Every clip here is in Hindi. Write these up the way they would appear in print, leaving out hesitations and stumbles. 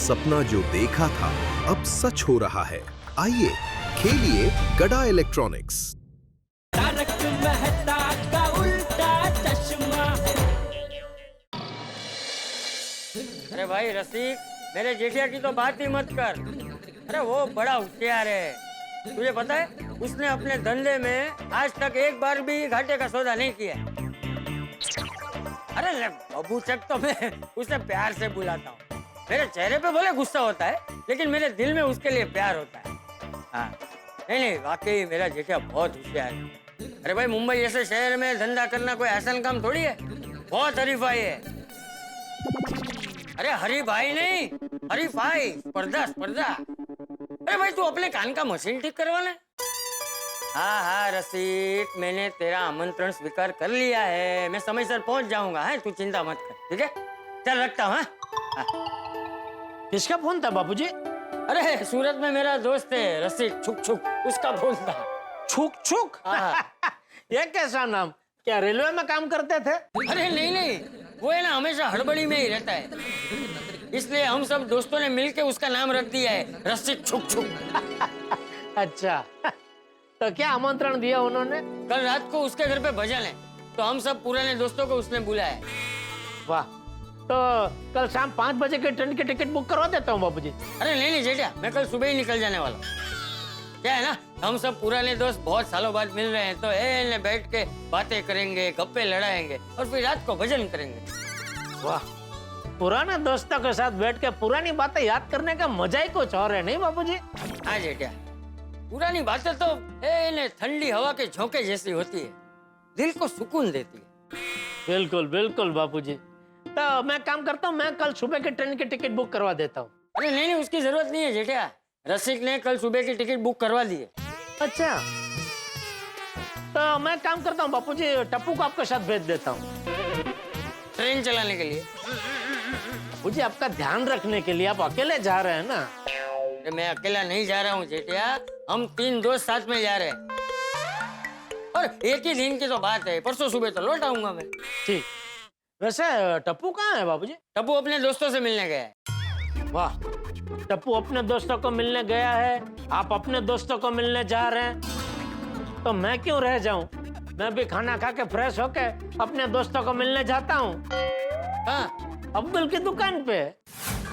सपना जो देखा था अब सच हो रहा है। आइए खेलिए गड़ा इलेक्ट्रॉनिक्स। तारक मेहता का उल्टा चश्मा। अरे भाई रसिक, मेरे जेठिया की तो बात ही मत कर। अरे वो बड़ा होशियार है। तुझे पता है, उसने अपने धंधे में आज तक एक बार भी घाटे का सौदा नहीं किया। अरे बाबू चक तो मैं उसे प्यार से बुलाता हूँ। मेरे चेहरे पे भले गुस्सा होता है, लेकिन मेरे दिल में उसके लिए प्यार होता है। हाँ, नहीं वाकई मेरा जेठिया बहुत होशियार है। अरे भाई, मुंबई जैसे शहर में धंधा करना कोई आसान काम थोड़ी है। बहुत हरीफाई है। अरे हरी भाई नहीं, हरीफाई, स्पर्धा स्पर्धा। अरे भाई, तू अपने कान का मशीन ठीक करवाना है। हाँ रसिक, मैंने तेरा आमंत्रण स्वीकार कर लिया है। मैं समय से पहुंच जाऊंगा। है, तू चिंता मत कर, ठीक है? चल रखता हूँ। किसका फोन था बापूजी? अरे सूरत में मेरा दोस्त है रसिक छुक छुक, उसका फोन था। छुक छुक? ये कैसा नाम? क्या रेलवे में काम करते थे? अरे नहीं, वो है ना, हमेशा हड़बड़ी में ही रहता है, इसलिए हम सब दोस्तों ने मिलके उसका नाम रख दिया है रसिक छुक छुक। अच्छा, तो क्या आमंत्रण दिया उन्होंने? कल रात को उसके घर पे भजन है, तो हम सब पुराने दोस्तों को उसने बुलाया है। वाह, तो कल शाम 5 बजे के ट्रेन की टिकट बुक करवा देता हूँ बापूजी। अरे नहीं जेठिया, मैं कल सुबह ही निकल जाने वाला हूँ। क्या है ना, हम सब पुराने दोस्त बहुत सालों बाद मिल रहे हैं, तो ऐसे बैठ के बातें करेंगे, गप्पे लड़ाएंगे और फिर रात को भजन करेंगे। वाह, पुराने दोस्तों के साथ बैठ के पुरानी बातें याद करने का मजा ही कुछ और है, नहीं बापूजी? हाँ जेठिया, पुरानी बातें तो ठंडी हवा के झोंके जैसी होती है, दिल को सुकून देती है। बिल्कुल बिल्कुल बापूजी। तो मैं काम करता हूँ, मैं कल सुबह के ट्रेन की टिकट बुक करवा देता हूँ। अरे नहीं, उसकी जरूरत नहीं है जेठिया। रसिक ने कल सुबह की टिकट बुक करवा दी है। अच्छा, तो मैं काम करता हूँ बापूजी, टप्पू को आपके साथ भेज देता हूँ ट्रेन चलाने के लिए। मुझे आपका ध्यान रखने के लिए। आप अकेले जा रहे हैं ना? अरे मैं अकेला नहीं जा रहा हूँ जेठिया, हम 3 दोस्त साथ में जा रहे हैं। और एक ही दिन की तो बात है, परसों सुबह तो लौट आऊंगा मैं। ठीक। वैसे टप्पू कहाँ है बाबूजी? टप्पू अपने दोस्तों से मिलने गया है। वाह, टप्पू अपने दोस्तों को मिलने गया है, आप अपने दोस्तों को मिलने जा रहे हैं, तो मैं क्यों रह जाऊं? मैं भी खाना खा के फ्रेश होके अपने दोस्तों को मिलने जाता हूँ। हाँ, अब्दुल की दुकान पे।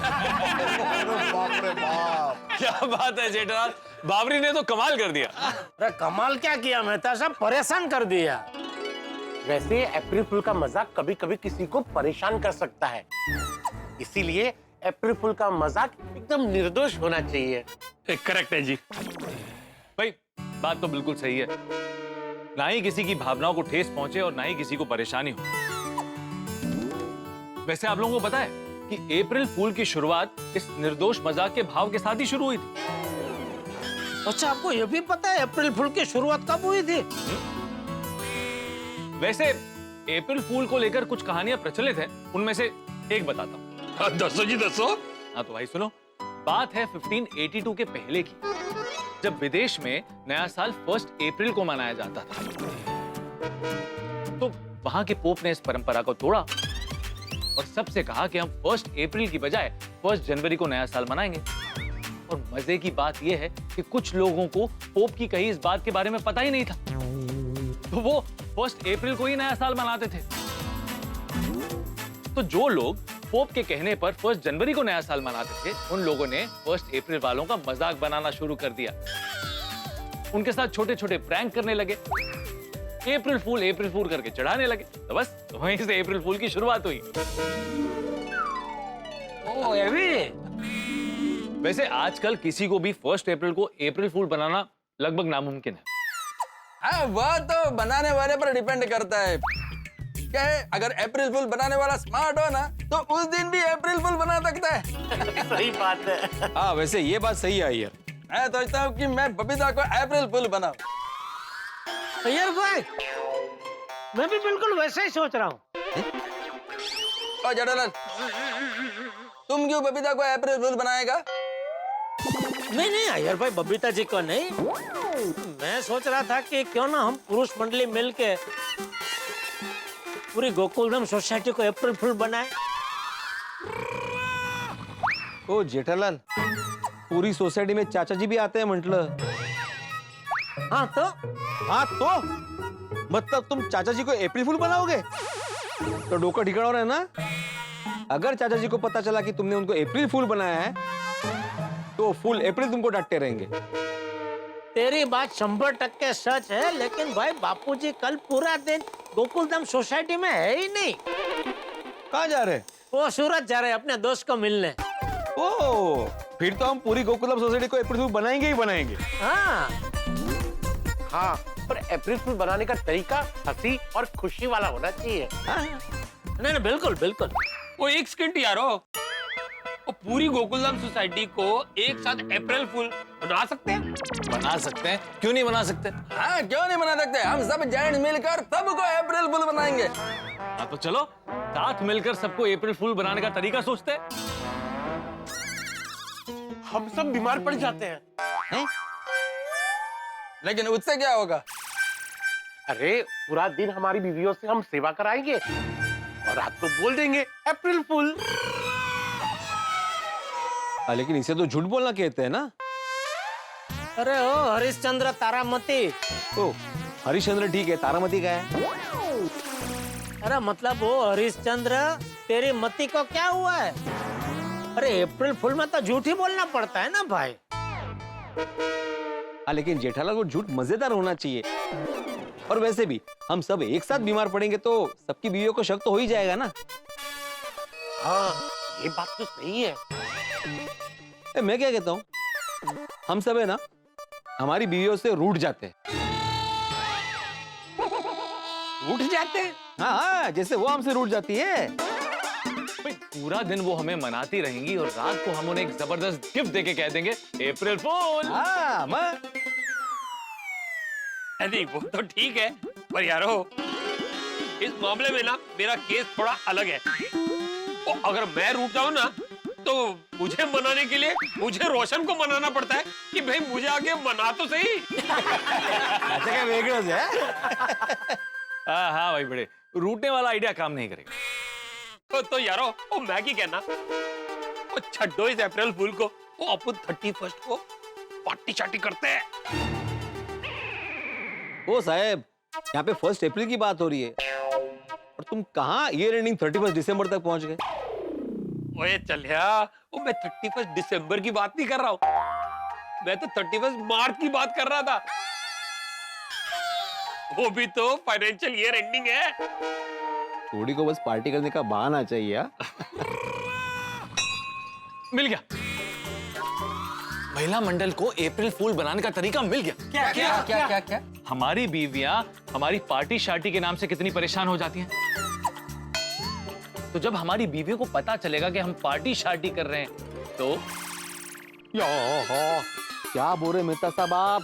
बाप रे बाप, क्या बात है जेठालाल, बाबरी ने तो कमाल कर दिया। अरे कमाल क्या किया, मैं तो सब परेशान कर दिया। वैसे अप्रैल फूल का मजाक कभी कभी किसी को परेशान कर सकता है, इसीलिए अप्रैल फूल का मजाक एकदम निर्दोष होना चाहिए। करेक्ट है जी भाई, बात तो बिल्कुल सही है। ना ही किसी की भावनाओं को ठेस पहुंचे और ना ही किसी को परेशानी हो। वैसे आप लोगों को पता है कि अप्रैल फूल की शुरुआत इस निर्दोष मजाक के भाव के साथ ही शुरू हुई थी। अच्छा, आपको यह भी पता है अप्रैल फूल की शुरुआत कब हुई थी? वैसे अप्रैल फूल को लेकर कुछ कहानियां प्रचलित हैं, उनमें से एक बताता हूँ। दसो जी दसो। हाँ तो भाई सुनो, बात है 1582 के पहले की, जब विदेश में नया साल 1 अप्रैल को मनाया जाता था। तो वहां के पोप ने इस परंपरा को तोड़ा और सबसे कहा कि हम 1 अप्रैल की बजाय 1 जनवरी को नया साल मनाएंगे। और मजे की बात यह है कि कुछ लोगों को पोप की कही इस बात के बारे में पता ही नहीं था, तो वो 1 अप्रैल को ही नया साल मनाते थे। तो जो लोग पोप के कहने पर 1 जनवरी को नया साल मनाते थे, उन लोगों ने 1 अप्रैल वालों का मजाक बनाना शुरू कर दिया। उनके साथ छोटे छोटे प्रैंक करने लगे, अप्रैल फूल करके चढ़ाने लगे। तो बस वहीं से अप्रैल फूल की शुरुआत हुई। ओ, ये भी? वैसे आजकल किसी को भी 1 अप्रैल को अप्रैल फूल बनाना लगभग नामुमकिन है। हाँ, वह तो बनाने वाले पर डिपेंड करता है। क्या है, अगर अप्रैल फूल बनाने वाला स्मार्ट हो ना, तो उस दिन भी अप्रैल फूल बना सकता है। सही बात है। हाँ, वैसे ये बात सही है यार। मैं सोचता हूँ कि मैं बबीता को अप्रैल फूल बनाऊं। यार भाई, मैं भी बिल्कुल वैसे ही सोच रहा हूँ। ओ जेठालाल, तुम क्यों बबीता को अप्रैल फूल बनाएगा? नहीं अय्यर भाई, बबीता जी को नहीं। मैं सोच रहा था कि क्यों ना हम पुरुष मंडली मिलके पूरी गोकुलधाम सोसाइटी को अप्रैल फूल बनाए। ओ जेठालाल, पूरी सोसायटी में चाचा जी भी आते हैं म्हटलं. हाँ तो हाँ तो मतलब तुम चाचा जी को अप्रैल फूल बनाओगे? तो डोका ठिकाना है ना. अगर चाचा जी को पता चला कि तुमने उनको अप्रैल फूल बनाया है तो फुल अप्रैल तुमको डांटते रहेंगे. तेरी बात 100% सच है, लेकिन भाई बापूजी कल पूरा दिन गोकुलधाम सोसाइटी में है ही नहीं. कहाँ जा रहे? वो सूरत जा रहे हैं अपने दोस्त को मिलने. ओ, फिर तो हम पूरी गोकुलम सोसाइटी को अप्रैल फूल बनाएंगे ही बनाएंगे. हाँ हाँ, पर अप्रैल फूल बनाने का तरीका हंसी और खुशी वाला होना चाहिए. नहीं नहीं, बिल्कुल बिल्कुल. वो एक सेकंड यारो, वो पूरी गोकुलधाम सोसाइटी को एक साथ अप्रैल फूल बना सकते हैं? बना सकते हैं, क्यों नहीं बना सकते? हाँ, क्यों नहीं बना सकते? हम सब जाइंट मिलकर सबको अप्रैल फूल बनाएंगे. हाँ तो चलो साथ मिलकर सबको अप्रैल फूल बनाने का तरीका सोचते हैं. हम सब बीमार पड़ जाते हैं. लेकिन उससे क्या होगा? अरे पूरा दिन हमारी बीवियों से हम सेवा कराएंगे और रात को बोल देंगे अप्रैल फूल. लेकिन इसे तो झूठ बोलना कहते हैं ना. अरे ओ हरिश्चंद्र तारामती. ओ, हरिश्चंद्र ठीक है, तारामती का है. अरे मतलब वो हरिश्चंद्र, तेरी मती को क्या हुआ है? अरे अप्रैल फूल में तो झूठ ही बोलना पड़ता है ना भाई. लेकिन जेठालाल वो झूठ मजेदार होना चाहिए. और वैसे भी हम सब एक साथ बीमार पड़ेंगे तो सबकी बीवियों को शक तो हो ही जाएगा ना. हाँ, ये बात तो सही है. मैं क्या कहता हूँ, हम सब है ना हमारी बीवियों से रूठ जाते हैं. उठ जाते हैं? हाँ, जैसे वो हमसे रूठ जाती है. भाई पूरा दिन वो हमें मनाती रहेंगी और रात को हम उन्हें एक जबरदस्त गिफ्ट देके कह देंगे अप्रैल फूल. हाँ, नहीं वो तो ठीक है, पर यारो इस मामले में ना मेरा केस थोड़ा अलग है. तो अगर मैं रूठ जाऊं ना तो मुझे मनाने के लिए मुझे रोशन को मनाना पड़ता है कि भाई मुझे आगे मना तो सही. अच्छा क्या वेगळंच है. हाँ भाई बड़े, रूटने वाला आइडिया काम नहीं करेगा. तो यारो वो मैं की कहना, वो छड्डो इस अप्रैल फूल को, वो अपन 31 को पार्टी शार्टी करते हैं. ओ साहब, यहाँ पे 1 अप्रैल की बात हो रही है और तुम कहाँ ईयर एंडिंग 31 दिसंबर तक पहुंच गए. ओए चलिया, वो मैं 31 दिसंबर की बात नहीं कर रहा हूँ, मैं तो 31 मार्च की बात कर रहा था. वो भी तो फाइनेंशियल ईयर एंडिंग है. थोड़ी को बस पार्टी करने का बहाना चाहिए. मिल गया, महिला मंडल को अप्रैल फूल बनाने का तरीका मिल गया. क्या क्या क्या क्या क्या? हमारी बीवियां हमारी पार्टी शार्टी के नाम से कितनी परेशान हो जाती हैं. तो जब हमारी बीवियों को पता चलेगा कि हम पार्टी शार्टी कर रहे हैं तो क्या बोल रहे मेहता साहब आप.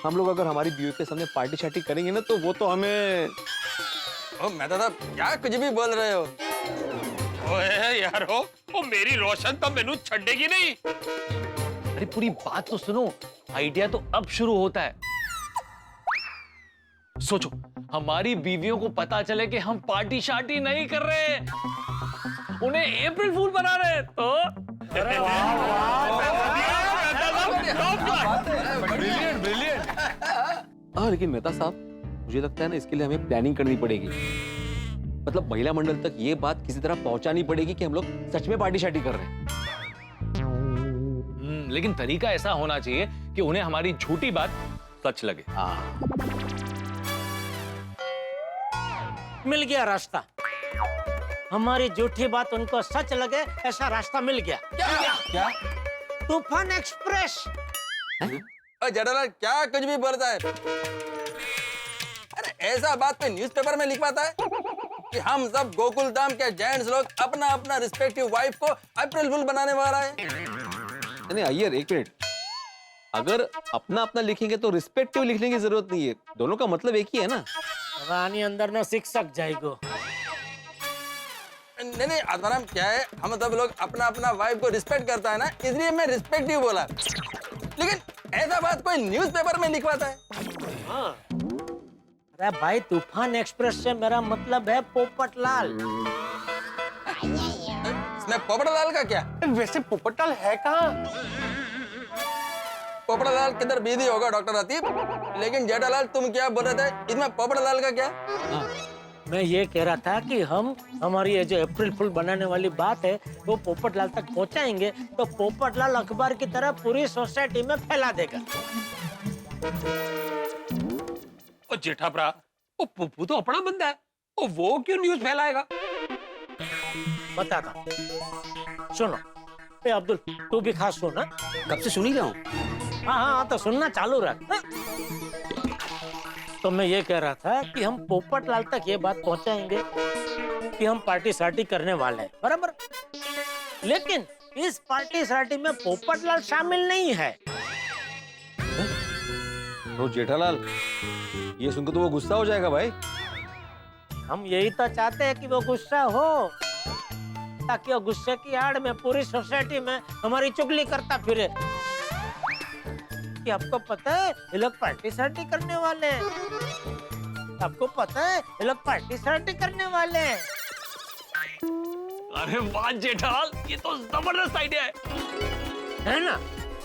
हम लोग अगर हमारी बीवियों के सामने पार्टी शार्टी करेंगे ना तो वो तो हमें. ओ मेहता साहब, क्या कुछ भी बोल रहे हो? ओए यारो, वो मेरी रोशन तो मैनू छड्डेगी नहीं. अरे पूरी बात तो सुनो, आइडिया तो अब शुरू होता है. सोचो, हमारी बीवियों को पता चले कि हम पार्टी शार्टी नहीं कर रहे, उन्हें अप्रैल फूल बना रहे तो. Brilliant brilliant. हाँ लेकिन मेहता साहब, मुझे लगता है ना इसके लिए हमें प्लानिंग करनी पड़ेगी. मतलब महिला मंडल तक ये बात किसी तरह पहुंचानी पड़ेगी कि हम लोग सच में पार्टी शार्टी कर रहे हैं. लेकिन तरीका ऐसा होना चाहिए कि उन्हें हमारी झूठी बात सच लगे. मिल गया रास्ता. हमारी झूठी बात उनको सच लगे ऐसा रास्ता मिल गया. क्या? तूफान एक्सप्रेस. ओ जेठालाल, क्या कुछ भी बोलता है? अरे ऐसा बात पे न्यूज़पेपर में लिखवाता है कि हम सब गोकुलधाम के जेंट्स लोग अपना अपना रिस्पेक्टिव वाइफ को अप्रैल फूल बनाने वाला है. नहीं अय्यर, एक मिनट. अगर अपना अपना लिखेंगे तो रिस्पेक्टिव लिखने की जरूरत नहीं है. दोनों का मतलब एक ही है ना. रानी अंदर न शिक्षक जाएगो. नहीं आत्माराम, क्या है, हम सब लोग अपना अपना वाइफ को रिस्पेक्ट करता है ना, इसलिए मैं रिस्पेक्टिव बोला. लेकिन ऐसा बात कोई न्यूज़पेपर में लिखवाता है? हाँ. अरे भाई, तूफान एक्सप्रेस से मेरा मतलब है पोपटलाल. इसमें पोपटलाल का क्या? वैसे पोपटलाल है कहाँ? पोपटलाल किधर बिजी होगा डॉक्टर आतिफ, लेकिन जेठालाल तुम क्या बोल रहे थे, इसमें पोपटलाल का क्या? मैं ये कह रहा था कि हम हमारी ये जो अप्रैल फुल बनाने वाली बात है वो पोपटलाल तक पहुंचाएंगे तो पोपटलाल अखबार की तरह पूरी सोसाइटी में फैला देगा। ओ जेठाभरा, ओ पुप्पू तो अपना बंदा है, ओ वो क्यों न्यूज़ फैलाएगा? बताता हूं। सुनो, ए अब्दुल तू भी खास सुन। कब से सुन ही रहा हूँ। हाँ, तो सुनना चालू रख। तो मैं ये कह रहा था कि हम पोपटलाल तक ये बात पहुंचाएंगे कि हम पार्टी सार्टी करने वाले हैं, बराबर? लेकिन इस पार्टी सार्टी में पोपटलाल शामिल नहीं है। तो जेठालाल, ये सुनकर तो वो गुस्सा हो जाएगा भाई। हम यही तो चाहते हैं कि वो गुस्सा हो, ताकि वो गुस्से की आड़ में पूरी सोसाइटी में हमारी चुगली करता फिरे कि आपको पता है ये लोग पार्टी सार्टी करने वाले हैं, आपको पता है ये लोग पार्टी सार्टी करने वाले हैं। अरे वाह जेठालाल, ये तो जबरदस्त आइडिया है ना?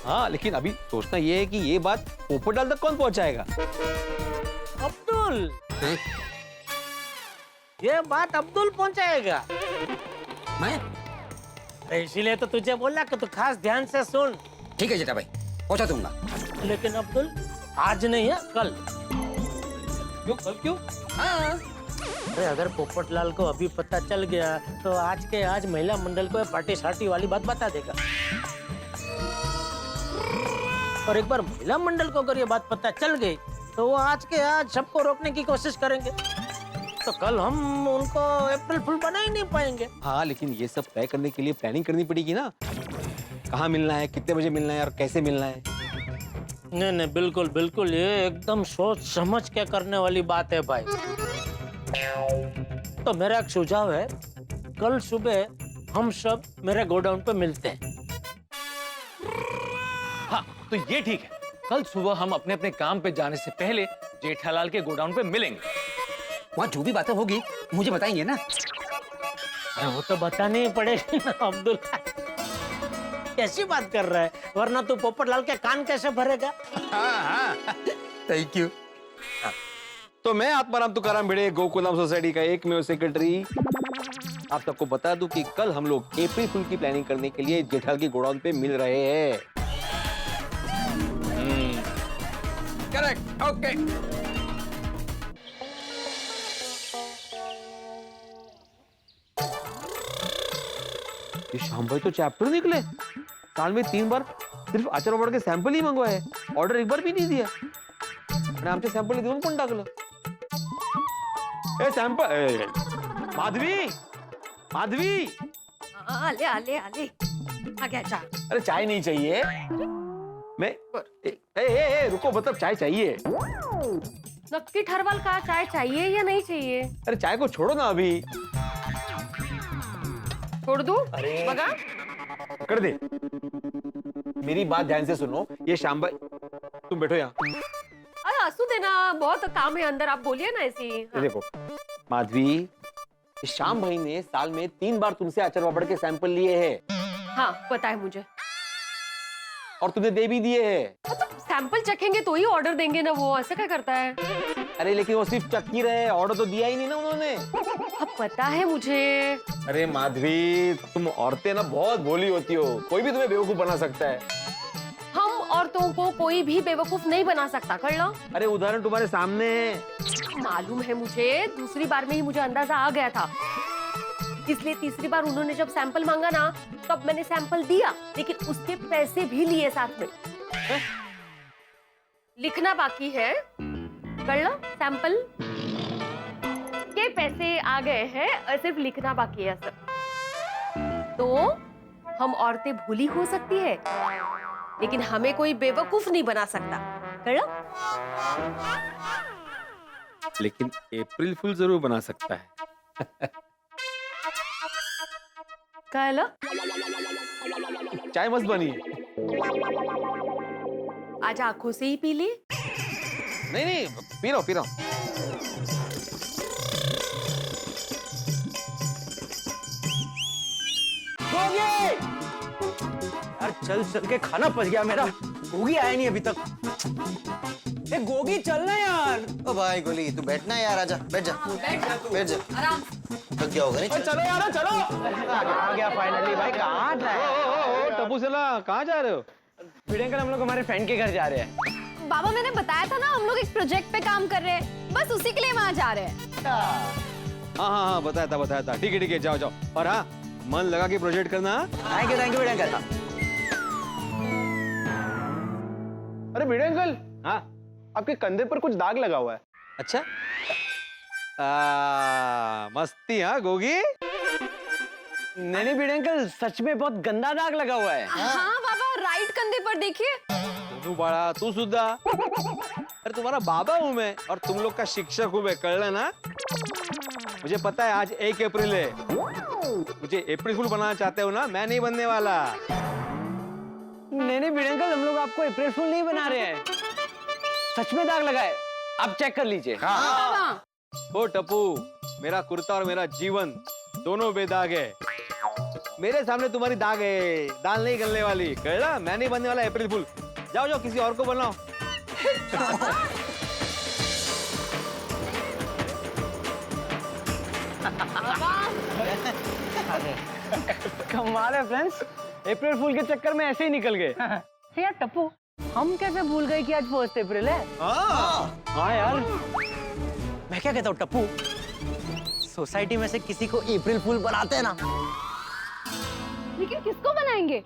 हाँ, लेकिन अभी सोचना ये है कि ये बात पोपटलाल तक कौन पहुंचाएगा? अब्दुल, ये बात अब्दुल पहुंचाएगा। मैं? इसीलिए तो तुझे बोला कि तू खास ध्यान से सुन। ठीक है जेठा भाई, पहुंचा दूंगा। लेकिन अब्दुल, आज नहीं है, कल। क्यों? कल क्यों? हाँ, अरे अगर पोपटलाल को अभी पता चल गया तो आज के आज महिला मंडल को पार्टी सार्टी वाली बात बता देगा। और एक बार महिला मंडल को अगर ये बात पता चल गई तो वो आज के आज सबको रोकने की कोशिश करेंगे, तो कल हम उनको अप्रैल फुल बना ही नहीं पाएंगे। हाँ, लेकिन ये सब तय करने के लिए प्लानिंग करनी पड़ेगी ना। कहाँ मिलना है, कितने बजे मिलना है और कैसे मिलना है। नहीं, बिल्कुल बिल्कुल, ये एकदम सोच समझ के करने वाली बात है भाई। तो मेरा एक सुझाव है, कल सुबह हम सब मेरे गोडाउन पे मिलते हैं। हाँ, तो ये ठीक है। कल सुबह हम अपने अपने काम पे जाने से पहले जेठालाल के गोडाउन पे मिलेंगे। वहाँ जो भी बातें होगी मुझे बताएंगे ना? अरे वो तो बताने ही पड़ेगा ना अब्दुल। कैसी बात कर रहा है, वरना तू पोपटलाल के कान कैसे भरेगा? हाँ, थैंक यू। तो मैं आत्माराम तुकाराम भिड़े, गोकुलम सोसाइटी का एकमेव सेक्रेटरी, आप सबको बता दूं कि कल हम लोग अप्रैल फुल की प्लानिंग करने के लिए जेठालाल की गोडाउन पे मिल रहे हैं। Correct, okay. ये शाम भाई तो चैप्टर निकले। साल में 3 बार सिर्फ आचार पापड के सॅम्पल ही मंगवाए, ऑर्डर एक बार भी नहीं दिया। आणि आमचे सॅम्पल देऊन पण टाकलं। ए सॅम्पल, माधवी, आले आले आले, आ गया चाय। अरे चाय नहीं चाहिए। मैं ए, रुको, मतलब चाय चाहिए। नक्की ठरवाल का चाय चाहिए या नहीं चाहिए? अरे चाय को छोड़ो ना अभी। छोड़ दूं? अरे बघा, कर दे। मेरी बात ध्यान से सुनो। ये शाम भाई, तुम बैठो यहाँ। अरे असू देना, बहुत काम है अंदर, आप बोलिए ना ऐसी। हाँ। देखो माधवी, श्याम भाई ने साल में 3 बार तुमसे आचार पापड़ के सैंपल लिए हैं। हाँ, पता है मुझे। और तुमने दे भी दिए हैं। तो सैंपल चखेंगे तो ही ऑर्डर देंगे ना, वो ऐसे क्या करता है? अरे लेकिन वो सिर्फ चक्की रहे, ऑर्डर तो दिया ही नहीं ना उन्होंने। अब पता है मुझे। अरे माधवी, तुम औरतें ना बहुत भोली होती हो, कोई भी तुम्हें बेवकूफ बना सकता है। हम औरतों को कोई भी बेवकूफ नहीं बना सकता, कर लो। अरे उदाहरण तुम्हारे सामने है। मालूम है मुझे, दूसरी बार में ही मुझे अंदाजा आ गया था, इसलिए तीसरी बार उन्होंने जब सैंपल मांगा ना, तब मैंने सैंपल दिया, लेकिन उसके पैसे भी लिए साथ में। लिखना बाकी है, कर लो। सैंपल के पैसे आ गए हैं और सिर्फ लिखना बाकी है सर। तो हम औरतें भूली हो सकती है, लेकिन हमें कोई बेवकूफ नहीं बना सकता, कर लो। लेकिन अप्रैल फुल जरूर बना सकता है। कर लो। चाय मस्त बनी है। आज आंखों से ही पी ली। नहीं, पी रहा हूँ। यार चल चल के खाना पच गया मेरा। गोगी आया नहीं अभी तक। ए गोगी चलना यार। ओ भाई गोली तू बैठना यार, आजा बैठ जा बैठ जा आराम। तो क्या होगा नहीं चलो यार चलो। आ गया फाइनली भाई। कहाँ जा रहे हो? टप्पू सेना कहाँ जा रहे हो? भिड़ेंकर हम लोग हमारे फ्रेंड के घर जा रहे हैं। बाबा मैंने बताया था ना हम लोग एक प्रोजेक्ट पे काम कर रहे हैं, बस उसी के लिए वहाँ जा रहे हैं। हाँ बताया था। ठीक है जाओ जाओ। और हाँ मन लगा के प्रोजेक्ट करना। थैंक यू भिड़ेंकर। अरे भिड़े अंकल, हाँ आपके कंधे पर कुछ दाग लगा हुआ है। अच्छा मस्ती हाँ गोगी। नहीं भिड़ेंकर सच में बहुत गंदा दाग लगा हुआ है। हाँ बाबा राइट कंधे पर देखिए। तू बड़ा तू सुधा। अरे तुम्हारा बाबा हूँ मैं और तुम लोग का शिक्षक हूँ मैं, कर लेना। मुझे पता है आज 1 अप्रैल है। मुझे अप्रैल फूल बनाना चाहते हो ना, मैं नहीं बनने वाला। नहीं भिड़ेंकर हम लोग आपको अप्रैल फूल नहीं बना रहे हैं, सच में दाग लगा है। आप चेक कर लीजिए। हाँ। ओ टप्पू, मेरा कुर्ता और मेरा जीवन दोनों बेदाग है। मेरे सामने तुम्हारी दाग है, दाल नहीं गलने वाली। कहना मैं नहीं बनने वाला अप्रैल फूल। जाओ जाओ किसी और को बनाओ। कमाल है फ्रेंड्स, अप्रैल फूल के चक्कर में ऐसे ही निकल गए। यार टप्पू हम कैसे भूल गए कि आज 1 अप्रैल है? हाँ यार। मैं क्या कहता हूँ टप्पू, सोसाइटी में से किसी को अप्रैल फूल बनाते हैं ना। लेकिन किसको बनाएंगे?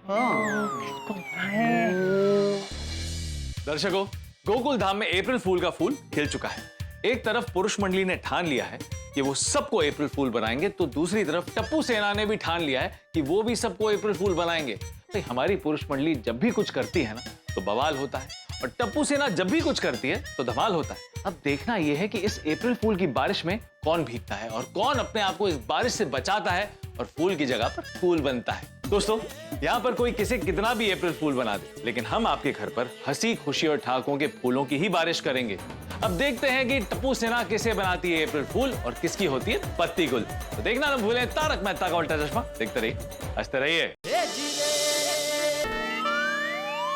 दर्शकों, गोकुल धाम में अप्रैल फूल का फूल खिल चुका है। एक तरफ पुरुष मंडली ने ठान लिया है कि वो सबको अप्रैल फूल बनाएंगे, तो दूसरी तरफ टप्पू सेना ने भी ठान लिया है कि वो भी सबको अप्रैल फूल बनाएंगे। तो हमारी पुरुष मंडली जब भी कुछ करती है ना तो बवाल होता है, और टप्पू सेना जब भी कुछ करती है तो धमाल होता है। अब देखना यह है कि इस अप्रैल फूल की बारिश में कौन भीगता है और कौन अपने आप को इस बारिश से बचाता है और फूल की जगह पर फूल बनता है। दोस्तों, यहाँ पर कोई किसी कितना भी अप्रैल फूल बना दे, लेकिन हम आपके घर पर हंसी खुशी और ठहाकों के फूलों की ही बारिश करेंगे। अब देखते हैं कि टप्पू सेना किसे बनाती है अप्रैल फूल और किसकी होती है पत्ती गुल। तो देखना न भूलें तारक मेहता का उल्टा चश्मा। देखते रहिए, हंसते रहिए।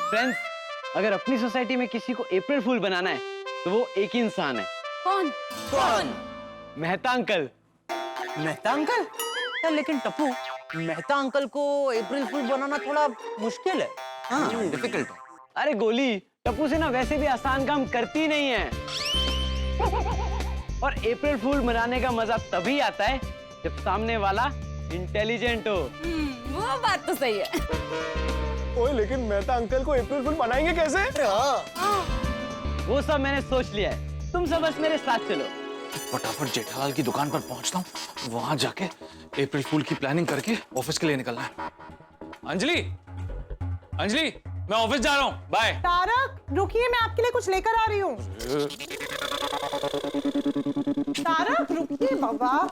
फ्रेंड्स, अगर अपनी सोसाइटी में किसी को अप्रैल फूल बनाना है तो वो एक ही इंसान है। कौन? मेहता अंकल। मेहता अंकल? यार लेकिन टप्पू, मेहता अंकल को अप्रैल फूल बनाना थोड़ा मुश्किल है। हाँ डिफिकल्ट है। अरे गोली, टप्पू से ना वैसे भी आसान काम करती नहीं है। और अप्रैल फूल बनाने का मजा तभी आता है जब सामने वाला इंटेलिजेंट हो। वो बात तो सही है। ओए लेकिन मेहता अंकल को अप्रैल फूल बनाएंगे कैसे? वो सब मैंने सोच लिया है, तुम सब बस मेरे साथ चलो। फटाफट जेठालाल की दुकान पर पहुंचता हूँ, वहां जाके अप्रैल फूल की प्लानिंग करके ऑफिस के लिए निकलना है। अंजलि, अंजलि, मैं ऑफिस जा रहा हूँ, बाय। तारक रुकिए, मैं आपके लिए कुछ लेकर आ रही हूँ। तारक रुकिए बाबा,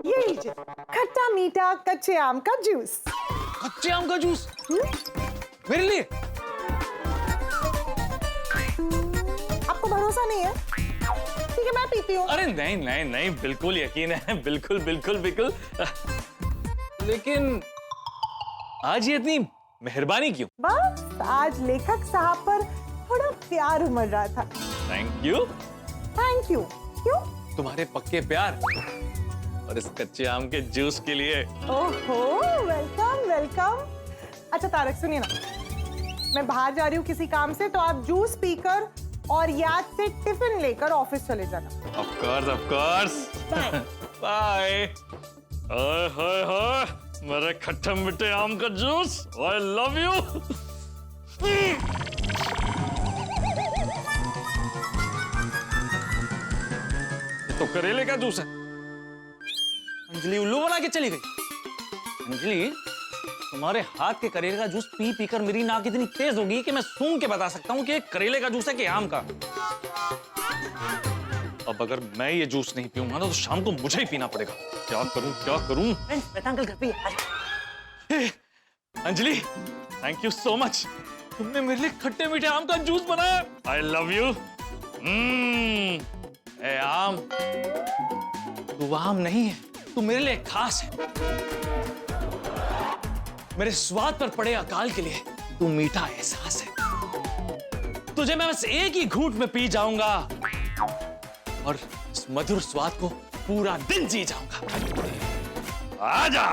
ये लीजिए खट्टा मीठा कच्चे आम का जूस। कच्चे आम का जूस मेरे लिए? आपको भरोसा नहीं है? ठीक है मैं पीती हूँ। अरे नहीं नहीं नहीं, बिल्कुल यकीन है, बिल्कुल बिल्कुल बिल्कुल। लेकिन आज ये इतनी मेहरबानी क्यों? बस आज लेखक साहब पर थोड़ा प्यार उमड़ रहा था। Thank you. Thank you. क्यों? तुम्हारे पक्के प्यार और इस कच्चे आम के जूस के लिए। ओहो, वेलकम वेलकम। अच्छा तारक सुनिए ना, मैं बाहर जा रही हूँ किसी काम से, तो आप जूस पीकर और याद से टिफिन लेकर ऑफिस चले जाना। Of course of course. Bye. Hi hi hi, मेरे खट्टे मीठे आम का जूस, आई लव यू। तो करेले का जूस है। अंजलि उल्लू बना के चली गई। अंजलि, तुम्हारे हाथ के करेले का जूस पी पीकर मेरी नाक इतनी तेज होगी कि मैं सूंघ के बता सकता हूँ कि करेले का जूस है कि आम का। अब अगर मैं ये जूस नहीं पीऊंगा ना तो शाम को मुझे ही पीना पड़ेगा। क्या करूं क्या करूं? मेहता अंकल घर पे है। Anjali, thank you so much, तुमने मेरे लिए खट्टे मीठे आम का जूस बनाया। I love you. ए आम, तू आम नहीं है, तू मेरे लिए खास है। मेरे स्वाद पर पड़े अकाल के लिए तू मीठा एहसास है। तुझे मैं बस एक ही घूंट में पी जाऊंगा और इस मधुर स्वाद को पूरा दिन जी जाऊंगा। आजा।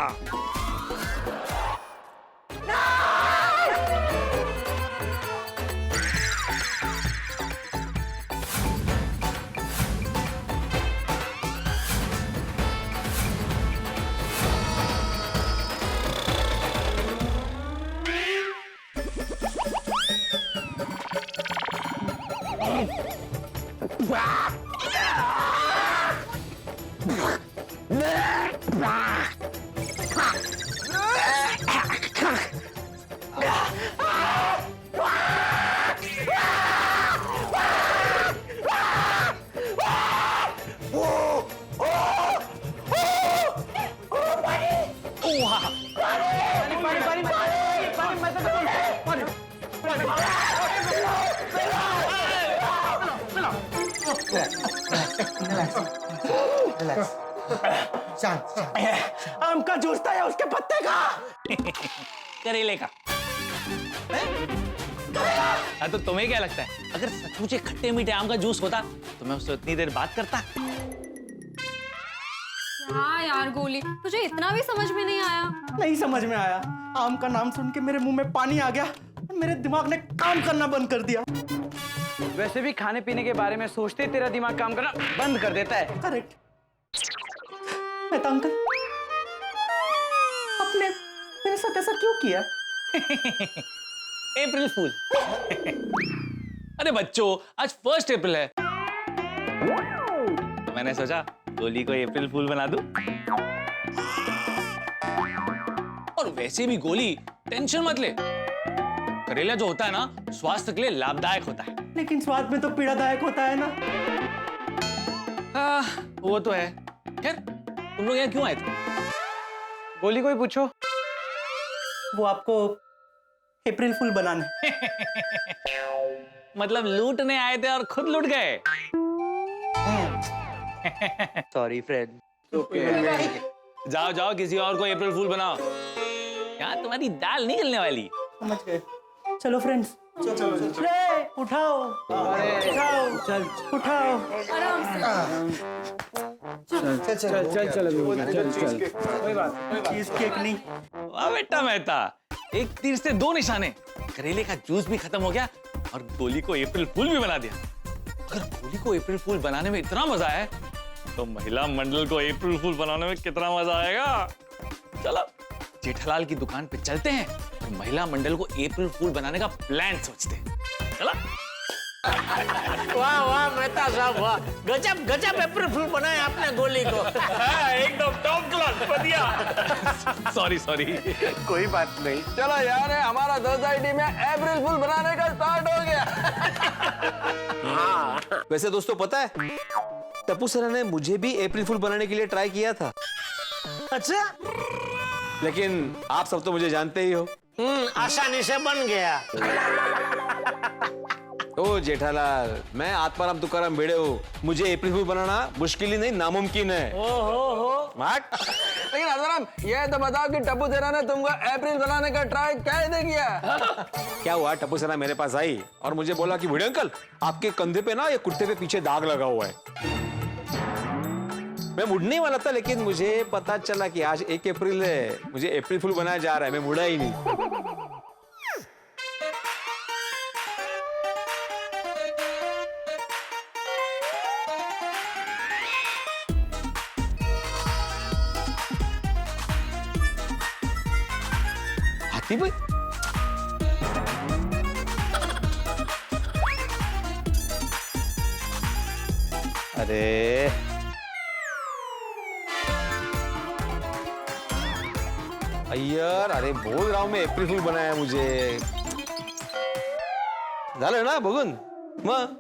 आम का जूस था या उसके पत्ते का? करेले का। हाँ, तो तुम्हें क्या लगता है अगर सचमुच खट्टे मीठे आम का जूस होता तो मैं उससे उतनी देर बात करता? हाँ यार गोली, तुझे इतना भी समझ में नहीं आया? नहीं समझ में आया। आम का नाम सुन के मेरे मुंह में पानी आ गया और मेरे दिमाग ने काम करना बंद कर दिया। वैसे भी खाने पीने के बारे में सोचते तेरा दिमाग काम करना बंद कर देता है। करेक्ट। मेहता अंकल, आपने मेरे साथ ऐसा क्यों किया? अप्रैल फूल। अरे बच्चों, आज 1 अप्रैल है तो मैंने सोचा गोली को अप्रैल फूल बना दूं। और वैसे भी गोली, टेंशन मत ले, करेला जो होता है ना स्वास्थ्य के लिए लाभदायक होता है। लेकिन स्वाद में तो पीड़ादायक होता है ना। वो तो है। खैर, तुम लोग यहाँ क्यों आए थे? गोली को ही पूछो। वो आपको अप्रैल फूल बनाने। मतलब लूटने आए थे और खुद लूट गए। Sorry friend. जाओ जाओ, किसी और को अप्रैल फूल बनाओ। यहाँ तुम्हारी दाल नहीं गलने वाली। समझ गए। चलो फ्रेंड्स, चलो उठाओ, उठाओ, चल उठाओ। चीज केक नहीं। वाह बेटा मेहता, एक तीर से 2 निशाने। करेले का जूस भी खत्म हो गया और गोली को अप्रैल फूल भी बना दिया। अगर गोली को अप्रैल फूल बनाने में इतना मजा है तो महिला मंडल को अप्रैल फूल बनाने में कितना मजा आएगा। चलो जेठालाल की दुकान पे चलते हैं और महिला मंडल को अप्रैल फूल बनाने का प्लान सोचते हैं। चलो। वाह वाह मेहता साहब, वाह, गजब गजब अप्रैल फूल बनाया आपने गोली को। एकदम टॉप क्लास बढ़िया। सॉरी सॉरी, कोई बात नहीं। चलो यार, हमारा सोसाइटी में अप्रैल फूल बनाने का स्टार्ट हो गया। वैसे दोस्तों पता है, टप्पू सर ने मुझे भी अप्रैल फूल बनाने के लिए ट्राई किया था। अच्छा, लेकिन आप सब तो मुझे जानते ही हो। आसानी से बन गया। ओ जेठालाल, मैं आत्माराम तुकाराम भिड़े हूँ। मुझे अप्रैल फूल बनाना मुश्किल ही नहीं, नामुमकिन है। लेकिन आसाराम, ये तो बताओ कि टप्पू सेना ने तुमको अप्रैल बनाने का ट्राई कैसे किया? क्या हुआ, टप्पू सेना मेरे पास आई और मुझे बोला कि भिड़े अंकल, आपके कंधे पे ना ये कुर्ते पे पीछे दाग लगा हुआ है। मैं मुड़ने वाला था, लेकिन मुझे पता चला कि आज 1 अप्रैल है, मुझे अप्रैल फूल बनाया जा रहा है। मैं मुड़ा ही नहीं। हाथी भाई, अरे अय्यर, अरे बोल रहा हूं मैं अप्रैल फूल बनाया मुझे। झालं ना बघून मग।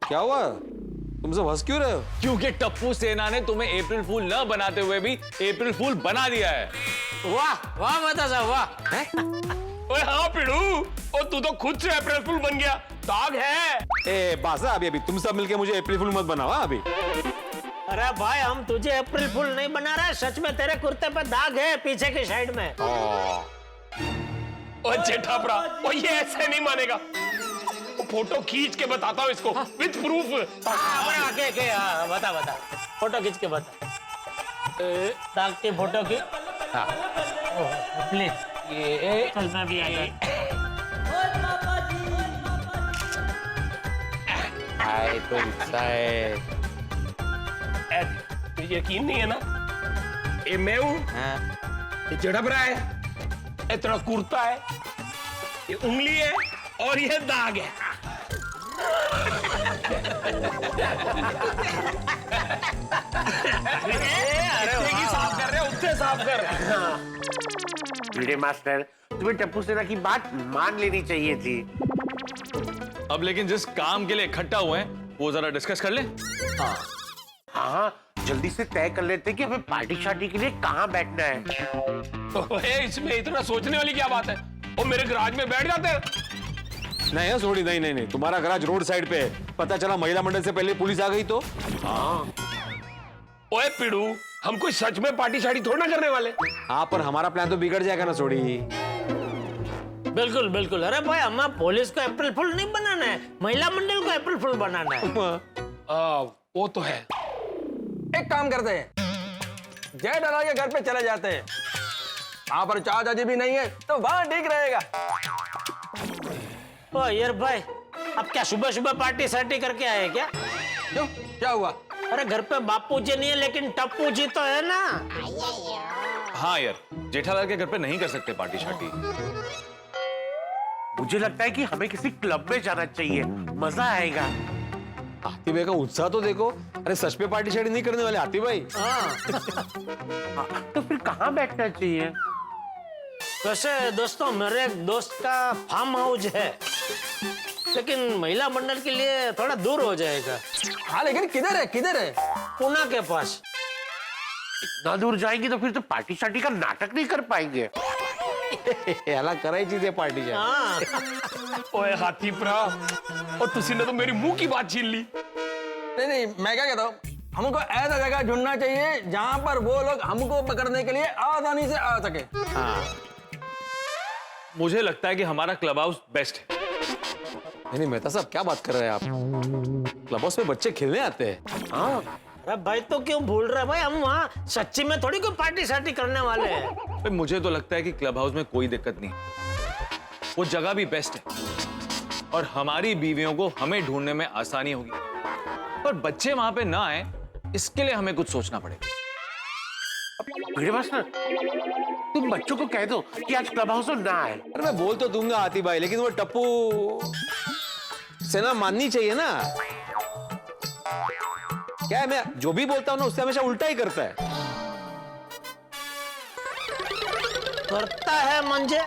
क्या हुआ, तुम सब हंस क्यों रहे हो? क्योंकि टप्पू सेना ने तुम्हें अप्रैल फूल न बनाते हुए भी अप्रैल फूल बना दिया है। वाह वाह मेहता साहब, वाह। ओए हाँ पिड़ू, और तू तो खुद से अप्रैल फूल बन गया, दाग है। ए बासा, अभी तुम सब मिलके मुझे अप्रैल फूल मत बनाओ अभी। अरे भाई हम तुझे अप्रैल फूल नहीं बना रहे, सच में तेरे कुर्ते पे दाग है पीछे की साइड में। और जेठापरा, और ये ऐसे नहीं मानेगा। वो फोटो खींच के बताता हूँ इसको, विद प्रूफ। बता बता, फोटो खींच के बता। दाग की फोटो की। प्लीज ये चल मैं भी आ गया। हाय तो तुझे यकीन नहीं है ना, ये मैं हूँ, ये जेठापरा है, ये तेरा कुर्ता है, ये उंगली है और ये दाग है। अरे साफ कर रहे हो, उससे साफ कर रहे हैं। भिड़े मास्टर, तुम्हें टप्पू सेना की बात मान लेनी चाहिए थी। अब लेकिन जिस काम के लिए इकट्ठा हुए हैं वो जरा डिस्कस कर ले। हाँ, जल्दी से तय कर लेते कि हमें पार्टी शार्टी के लिए कहाँ बैठना है। ओए, इसमें इतना सोचने वाली क्या बात है? वो मेरे गराज में बैठ जाते हैं। नहीं है सोड़ी, नहीं नहीं नहीं, तुम्हारा गराज रोड साइड पे है। पता चला महिला मंडल से पहले पुलिस आ गई तो। हाँ। ओए पिड़ू, हम कोई सच में पार्टी शार्टी थोड़ा ना करने वाले। हाँ, पर हमारा प्लान तो बिगड़ जाएगा ना सोड़ी। बिल्कुल बिल्कुल। अरे भाई हमें पुलिस को अप्रैल फूल नहीं बनाना है, महिला मंडल को अप्रैल फूल बनाना है। वो तो है। एक काम करते हैं, जेठालाल के घर पे चले जाते हैं। वहां पर चाचा जी भी नहीं है तो वहां ठीक रहेगा। ओ यार भाई, अब क्या सुबह सुबह पार्टी सार्टी करके आए क्या? क्यों, क्या हुआ? अरे घर पे बापू जी नहीं है लेकिन टप्पू जी तो है ना। हाँ यार, जेठालाल के घर पे नहीं कर सकते पार्टी शार्टी। मुझे लगता है कि हमें किसी क्लब में जाना चाहिए, मजा आएगा। हाथी भाई का उत्साह तो देखो। अरे सच पे पार्टी शार्टी नहीं करने वाले हाथी भाई। तो फिर कहाँ बैठना चाहिए? वैसे दोस्तों, मेरे एक दोस्त का फार्म हाउस है, लेकिन महिला मंडल के लिए थोड़ा दूर हो जाएगा। हाँ, लेकिन किधर है, किधर है? पुणे के पास। इतना दूर जाएंगे तो फिर तो पार्टी शार्टी का नाटक नहीं कर पाएंगे। अलग कराई है पार्टी से। ओए हाथी प्रा, और तुसी ने तो मेरी मुंह की बात छीन ली। नहीं नहीं, मैं क्या कहता हूँ, हमको ऐसा जगह ढूंढना चाहिए जहाँ पर वो लोग हमको पकड़ने के लिए आसानी से आ सके। मुझे लगता है कि हमारा क्लब हाउस बेस्ट है। नहीं मेहता साहब, क्या बात कर रहे हैं आप? क्लब हाउस में बच्चे खेलने आते हैं। हाँ। अरे भाई तो क्यों भूल रहे भाई, हम वहाँ सच्ची में थोड़ी कोई पार्टी शार्टी करने वाले हैं। मुझे तो लगता है कि क्लब हाउस में कोई दिक्कत नहीं, वो जगह भी बेस्ट है और हमारी बीवियों को हमें ढूंढने में आसानी होगी। पर बच्चे वहां पे ना आए, इसके लिए हमें कुछ सोचना पड़ेगा। भिड़े मास्टर, तुम बच्चों को कह दो कि आज क्लब हाउस में ना आए। अरे मैं बोल तो दूंगा हाथी भाई, लेकिन वो टप्पू सेना माननी चाहिए ना। क्या है, मैं जो भी बोलता हूँ ना उससे हमेशा उल्टा ही करता है। करता है मंजे?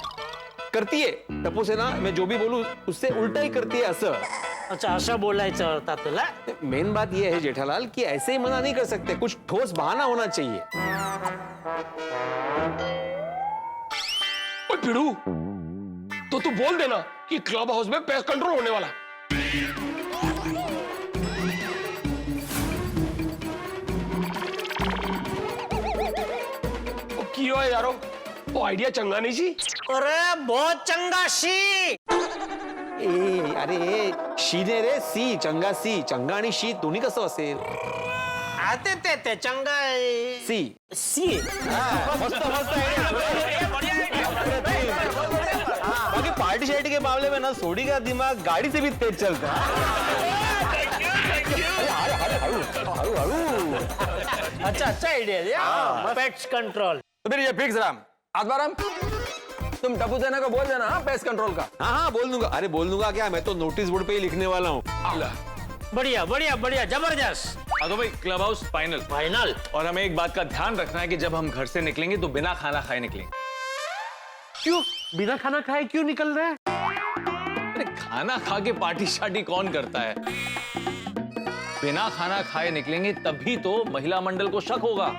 करती है टप्पू सेना, मैं जो भी बोलूं उससे उल्टा ही करती है असर। अच्छा, ऐसा बोला ही चलता तुला। मेन बात यह है जेठालाल कि ऐसे ही मना नहीं कर सकते, कुछ ठोस बहाना होना चाहिए। ओए पिड़ू, तो तू बोल देना कि क्लब हाउस में पेस्ट कंट्रोल होने वाला। क्यों है यारो, वो आइडिया चंगा नहीं सी? अरे बहुत चंगा सी। अरे शीने रे सी, चंगा सी, चंगा आणि शी दोन्ही कसं असेल? आते ते चंगा सी सी। मस्त बाकी पार्टी शार्टी के मामले में ना सोडी का दिमाग गाड़ी से भी तेज चलता है। अच्छा आइडिया दिया, पेस्ट कंट्रोल। तो फिर ये फिक्स रहा। आत्माराम, तुम टप्पू सेना को बोल देना पेस्ट कंट्रोल का। हाँ बोल दूंगा। अरे बोल दूंगा क्या, मैं तो नोटिस बोर्ड पे ही लिखने वाला हूँ। बढ़िया बढ़िया बढ़िया, जबरदस्त। हाँ तो भाई क्लब हाउस फाइनल। फाइनल। और हमें एक बात का ध्यान रखना है कि जब हम घर से निकलेंगे तो बिना खाना खाए निकलेंगे। क्यों बिना खाना खाए क्यों निकल रहे हैं? अरे खाना खा के पार्टी शार्टी कौन करता है? बिना खाना खाए निकलेंगे तभी तो महिला मंडल को शक होगा।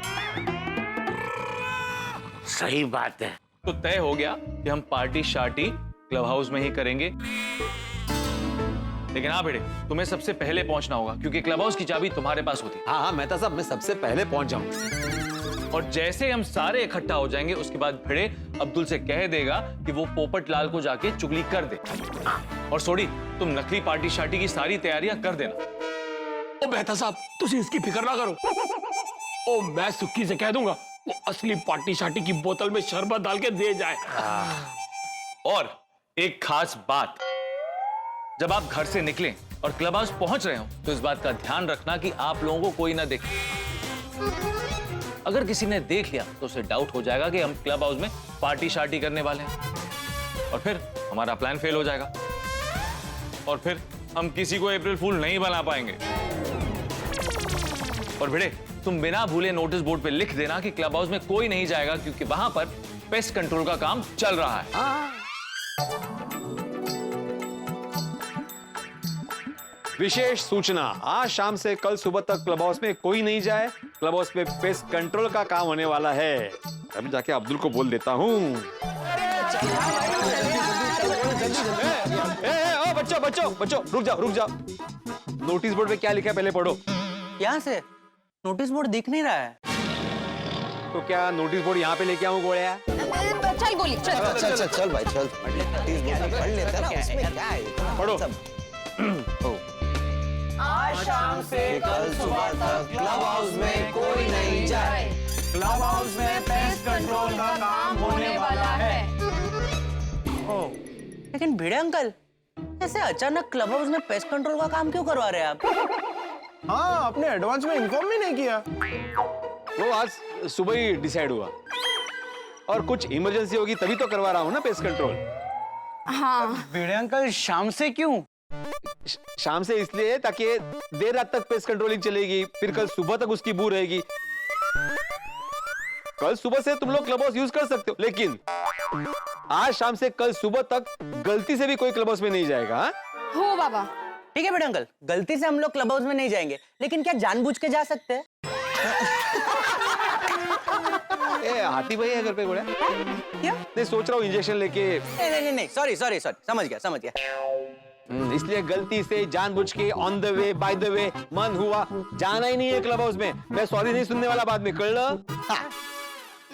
सही बात है, तो तय हो गया कि हम पार्टी शार्टी क्लब हाउस में ही करेंगे। लेकिन हाँ बेटे, तुम्हें सबसे पहले पहुंचना होगा क्योंकि क्लब हाउस की चाबी तुम्हारे पास होती है। हाँ हाँ मेहता साहब, मैं सबसे पहले पहुंच जाऊंगा। और जैसे हम सारे इकट्ठा हो जाएंगे उसके बाद भिड़े अब्दुल से कह देगा कि वो पोपट लाल को जाके चुगली कर दे। और सोडी, तुम नकली पार्टी शार्टी की सारी तैयारियां कर देना। ओ मेहता साहब, तुझे इसकी फिक्र ना करो। ओ मैं सुक्की से कह दूंगा वो असली पार्टी शार्टी की बोतल में शरबत डाल के दे जाए। और एक खास बात, जब आप घर से निकलें और क्लब हाउस पहुंच रहे हो तो इस बात का ध्यान रखना कि आप लोगों को कोई ना देखे। अगर किसी ने देख लिया तो उसे डाउट हो जाएगा कि हम क्लब हाउस में पार्टी शार्टी करने वाले हैं और फिर हमारा प्लान फेल हो जाएगा और फिर हम किसी को अप्रैल फूल नहीं बना पाएंगे। और भिड़े, तुम बिना भूले नोटिस बोर्ड पे लिख देना कि क्लब हाउस में कोई नहीं जाएगा क्योंकि वहां पर पेस्ट कंट्रोल का काम चल रहा है। विशेष सूचना, आज शाम से कल सुबह तक क्लब हाउस में कोई नहीं जाए। क्लब हाउस में पेस्ट कंट्रोल का काम होने वाला है। अभी जाके अब्दुल को बोल देता हूँ। बच्चों रुक जाओ। नोटिस बोर्ड पे क्या लिखा है पहले पढ़ो। यहाँ से नोटिस बोर्ड दिख नहीं रहा है। तो क्या नोटिस बोर्ड यहाँ पे लेके आऊँ गोळ्या? चल गोली, चल भाई चल, पढ़ लेते हैं ना, उसमें क्या है? पढ़ो। आज शाम से कल सुबह तक क्लब हाउस में कोई नहीं जाए। क्लब हाउस में पेस्ट कंट्रोल का काम होने वाला है। लेकिन भिड़े अंकल, ऐसे अचानक क्लब हाउस में पेस्ट कंट्रोल का काम क्यों करवा रहे हैं आप? हाँ, आपने एडवांस में इन्फॉर्म भी नहीं किया। वो आज सुबह ही डिसाइड हुआ और कुछ इमरजेंसी होगी तभी तो करवा रहा हूँ ना पेस्ट कंट्रोल। हाँ भिड़े अंकल, शाम से क्यों? शाम से इसलिए ताकि देर रात तक पेस्ट कंट्रोलिंग चलेगी, फिर कल सुबह तक उसकी बू रहेगी। कल सुबह से तुम लोग क्लब हाउस यूज कर सकते हो, लेकिन आज शाम से कल सुबह तक गलती से भी कोई क्लब हाउस में नहीं जाएगा। हाँ? हो बाबा। ठीक है भिड़े अंकल, गलती से हम लोग क्लब हाउस में नहीं जाएंगे, लेकिन क्या जानबूझ के जा सकते हैं? हाथी भाई है घर पे गोळ्या? क्या? नहीं, सोच रहा हूँ इंजेक्शन लेके। नहीं, सॉरी, समझ गया। इसलिए गलती से जानबूझ के on the way by the way मन हुआ, जाना ही नहीं है क्लब हाउस में। मैं सॉरी नहीं सुनने वाला बाद में, कर लो।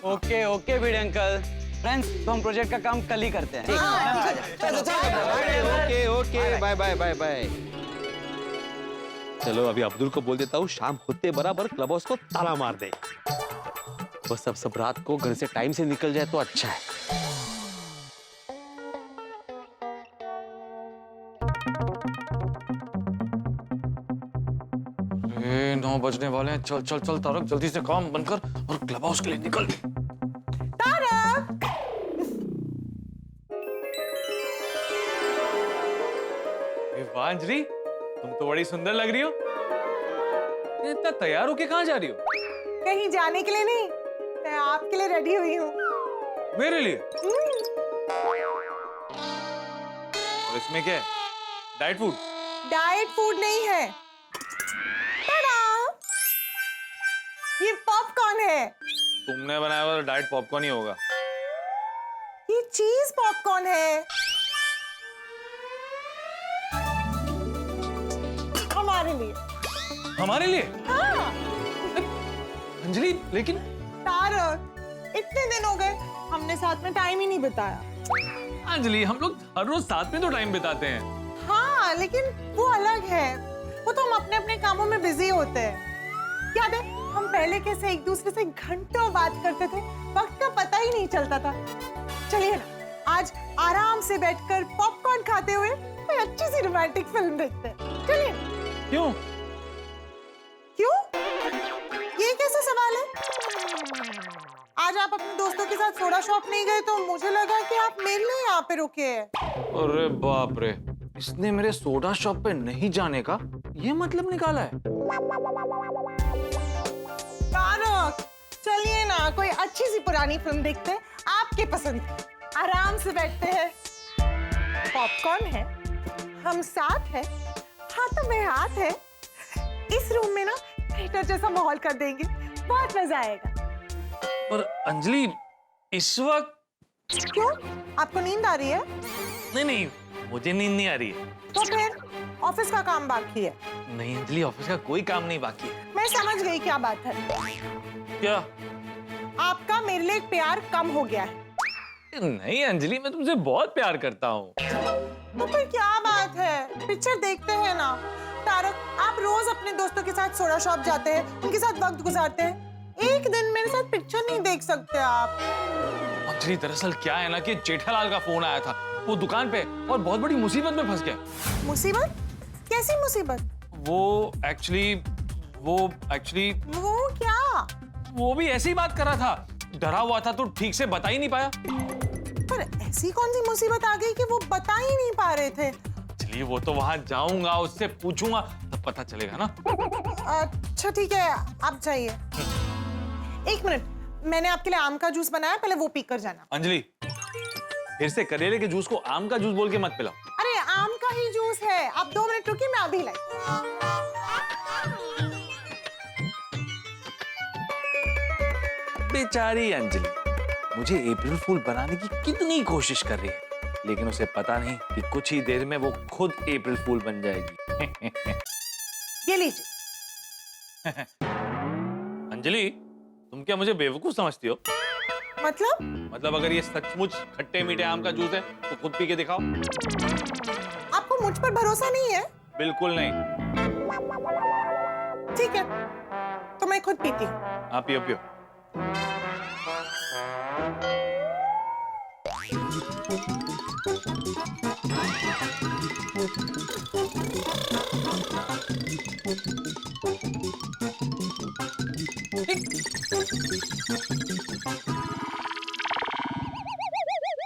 Okay Bhide uncle. फ्रेंड्स, तो हम प्रोजेक्ट का काम कल ही करते हैं। Okay, bye. चलो अभी अब्दुल को बोल देता हूँ शाम होते बराबर क्लब हाउस को ताला मार दे। बस अब सब रात को घर से टाइम से निकल जाए तो अच्छा है। 9 बजने वाले हैं। चल तारक, जल्दी से काम बंद कर और क्लब हाउस के लिए निकल। तारक! वाह अंजलि, तुम तो बड़ी सुंदर लग रही हो। इतना तैयार होके कहाँ जा रही हो? कहीं जाने के लिए नहीं, मैं आपके लिए रेडी हुई हूँ। मेरे लिए? और इसमें क्या है? Diet food? डाइट फूड नहीं है, ये पॉपकॉर्न है। तुमने बनाया हुआ तो डाइट पॉपकॉर्न ही होगा। ये चीज पॉपकॉर्न है, हमारे लिए। हमारे लिए? हाँ। अंजलि, लेकिन तारक, इतने दिन हो गए हमने साथ में टाइम ही नहीं बिताया। अंजलि, हम लोग हर रोज साथ में तो टाइम बिताते हैं। हाँ, लेकिन वो अलग है। वो तो हम अपने अपने कामों में बिजी होते हैं। याद है हम पहले कैसे एक दूसरे से घंटों बात करते थे, वक्त का पता ही नहीं चलता था। चलिए ना, आज आराम से बैठकर पॉपकॉर्न खाते हुए कोई अच्छी सी रोमांटिक फिल्म देखते हैं। चलिए। क्यों? ये कैसा सवाल है? आज आप अपने दोस्तों के साथ सोडा शॉप नहीं गए तो मुझे लगा कि आप मेरे लिए यहाँ पे रुके हैं। अरे बाप रे, इसने मेरे सोडा शॉप पे नहीं जाने का ये मतलब निकाला है। तारक, चलिए ना, कोई अच्छी सी पुरानी फिल्म देखते हैं, आपके पसंद की। आराम से बैठते हैं, पॉपकॉर्न है, हम साथ हैं, हाथों में हाथ है। इस रूम में ना थिएटर जैसा माहौल कर देंगे, बहुत मजा आएगा। पर अंजलि, इस वक्त क्यों? आपको नींद आ रही है? नहीं नहीं, मुझे नींद नहीं आ रही है। तो फिर ऑफिस का काम बाकी है? नहीं अंजलि, ऑफिस का कोई काम नहीं बाकी है। मैं समझ गई क्या बात है। क्या? आपका मेरे लिए प्यार कम हो गया है। नहीं अंजलि, मैं तुमसे बहुत प्यार करता हूँ। तो फिर क्या बात है? पिक्चर देखते हैं ना। तारक, आप रोज अपने दोस्तों के साथ सोडा शॉप जाते हैं, उनके साथ वक्त गुजारते हैं। एक दिन मेरे साथ पिक्चर नहीं देख सकते आप? अंजलि दरअसल क्या है ना कि जेठालाल का फोन आया था, वो दुकान पे और बहुत बड़ी मुसीबत में फंस गया। मुसीबत? कैसी मुसीबत? वो एक्चुअली वो क्या? वो भी ऐसी ही बात कर रहा था, डरा हुआ था तो ठीक से बता ही नहीं पाया। पर ऐसी कौन सी मुसीबत आ गई कि वो बता ही नहीं पा रहे थे? चलिए वो तो वहां जाऊंगा, उससे पूछूंगा तब पता चलेगा ना। अच्छा ठीक है, आप जाइए। एक मिनट, मैंने आपके लिए आम का जूस बनाया, पहले वो पी कर जाना। अंजलि फिर से करेले के जूस को आम का जूस बोल के मत पिलाओ। अरे आम का ही जूस है, आप 2 मिनट रुकिए, मैं अभी लाई। बेचारी अंजलि मुझे अप्रैल फूल बनाने की कितनी कोशिश कर रही है, लेकिन उसे पता नहीं कि कुछ ही देर में वो खुद अप्रैल फूल बन जाएगी। ये लीजिए। अंजलि तुम क्या मुझे बेवकूफ समझती हो? मतलब अगर ये सचमुच खट्टे मीठे आम का जूस है तो खुद पी के दिखाओ। आपको मुझ पर भरोसा नहीं है? बिल्कुल नहीं। ठीक है, तो मैं खुद पीती हूँ। आप पियो पियो।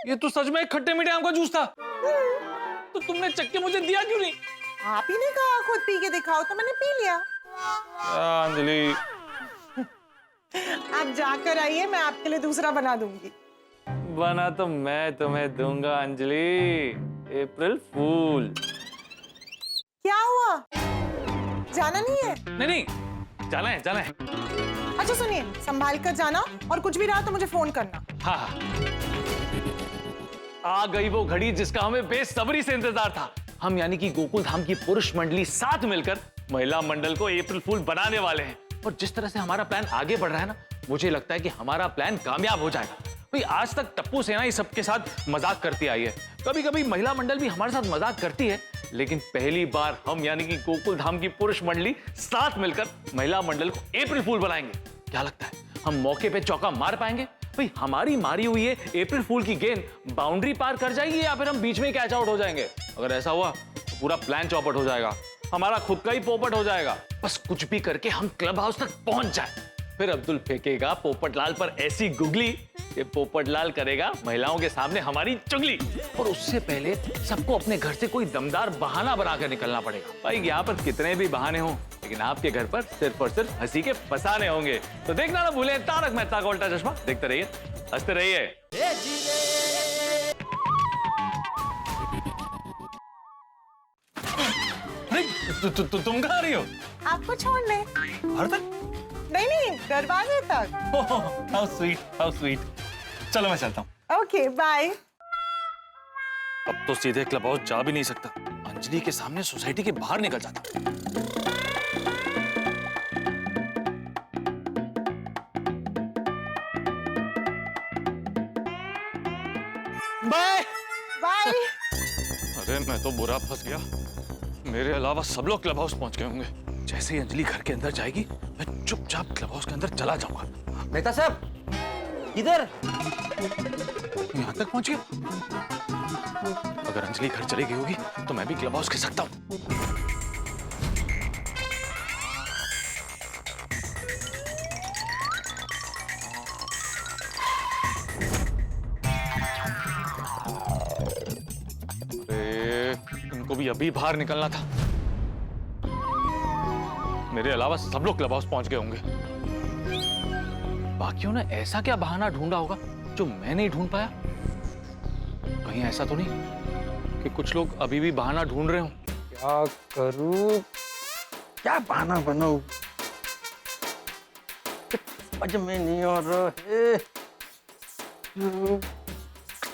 ये तो सच में खट्टे मीठे आम का जूस था। तो तुमने चक्के मुझे दिया क्यों नहीं? आप ही ने कहा खुद पी के दिखाओ, तो मैंने पी लिया। अंजलि आप जाकर आइए, मैं आपके लिए दूसरा बना दूंगी। बना तो मैं तुम्हें दूंगा अंजलि, अप्रैल फूल। क्या हुआ? जाना नहीं है? नहीं, जाना है। अच्छा सुनिए, संभाल कर जाना, और कुछ भी रहा तो मुझे फोन करना। हाँ। आ गई वो घड़ी जिसका हमें बेसब्री से इंतजार था। हम यानी कि गोकुल धाम की पुरुष मंडली साथ मिलकर महिला मंडल को अप्रैल फूल बनाने वाले हैं। और जिस तरह से हमारा प्लान आगे बढ़ रहा है ना, मुझे लगता है कि हमारा प्लान कामयाब हो जाएगा। भाई आज तक टप्पू सेना इस सबके साथ मजाक करती आई है, कभी कभी महिला मंडल भी हमारे साथ मजाक करती है, लेकिन पहली बार हम यानी कि गोकुल धाम की पुरुष मंडली साथ मिलकर महिला मंडल को अप्रैल फूल बनाएंगे। क्या लगता है हम मौके पे चौका मार पाएंगे? भाई हमारी मारी हुई है अप्रैल फूल की गेंद बाउंड्री पार कर जाएगी या फिर हम बीच में कैच आउट हो जाएंगे? अगर ऐसा हुआ तो पूरा प्लान चौपट हो जाएगा, हमारा खुद का ही पोपट हो जाएगा। बस कुछ भी करके हम क्लब हाउस तक पहुंच जाए, फिर अब्दुल फेंकेगा पोपटलाल पर ऐसी गुगली कि पोपटलाल करेगा महिलाओं के सामने हमारी चुगली। और उससे पहले सबको अपने घर से कोई दमदार बहाना बनाकर निकलना पड़ेगा। भाई यहाँ पर कितने भी बहाने हों, लेकिन आपके घर पर सिर्फ और सिर्फ हंसी के फसाने होंगे। तो देखना ना भूलें तारक मेहता का उल्टा चश्मा। देखते रहिए, हंसते रहिए। तुम कहाँ रही हो? आपको छोड़ने। घर तक? नहीं, दरवाजे तक। How sweet, how sweet. चलो मैं चलता हूँ। Okay bye. अब तो सीधे क्लब हाउस जा भी नहीं सकता, अंजलि के सामने सोसाइटी के बाहर निकल जाता। Bye bye. अरे मैं तो बुरा फंस गया, मेरे अलावा सब लोग क्लब हाउस पहुंच गए होंगे। जैसे ही अंजलि घर के अंदर जाएगी, मैं चुपचाप क्लब हाउस के अंदर चला जाऊंगा। मेहता साहब, इधर। यहाँ तक पहुंच गया। अगर अंजलि घर चली गई होगी तो मैं भी क्लब हाउस खिसक सकता हूँ। अरे इनको भी अभी बाहर निकलना था। मेरे अलावा सब लोग क्लब हाउस पहुंच गए होंगे। बाकियों ने ऐसा क्या बहाना ढूंढा होगा जो मैं नहीं ढूंढ पाया? कहीं ऐसा तो नहीं कि कुछ लोग अभी भी बहाना ढूंढ रहे हो? क्या करूं, क्या बहाना बनाऊं, समझ में नहीं आ रहा है।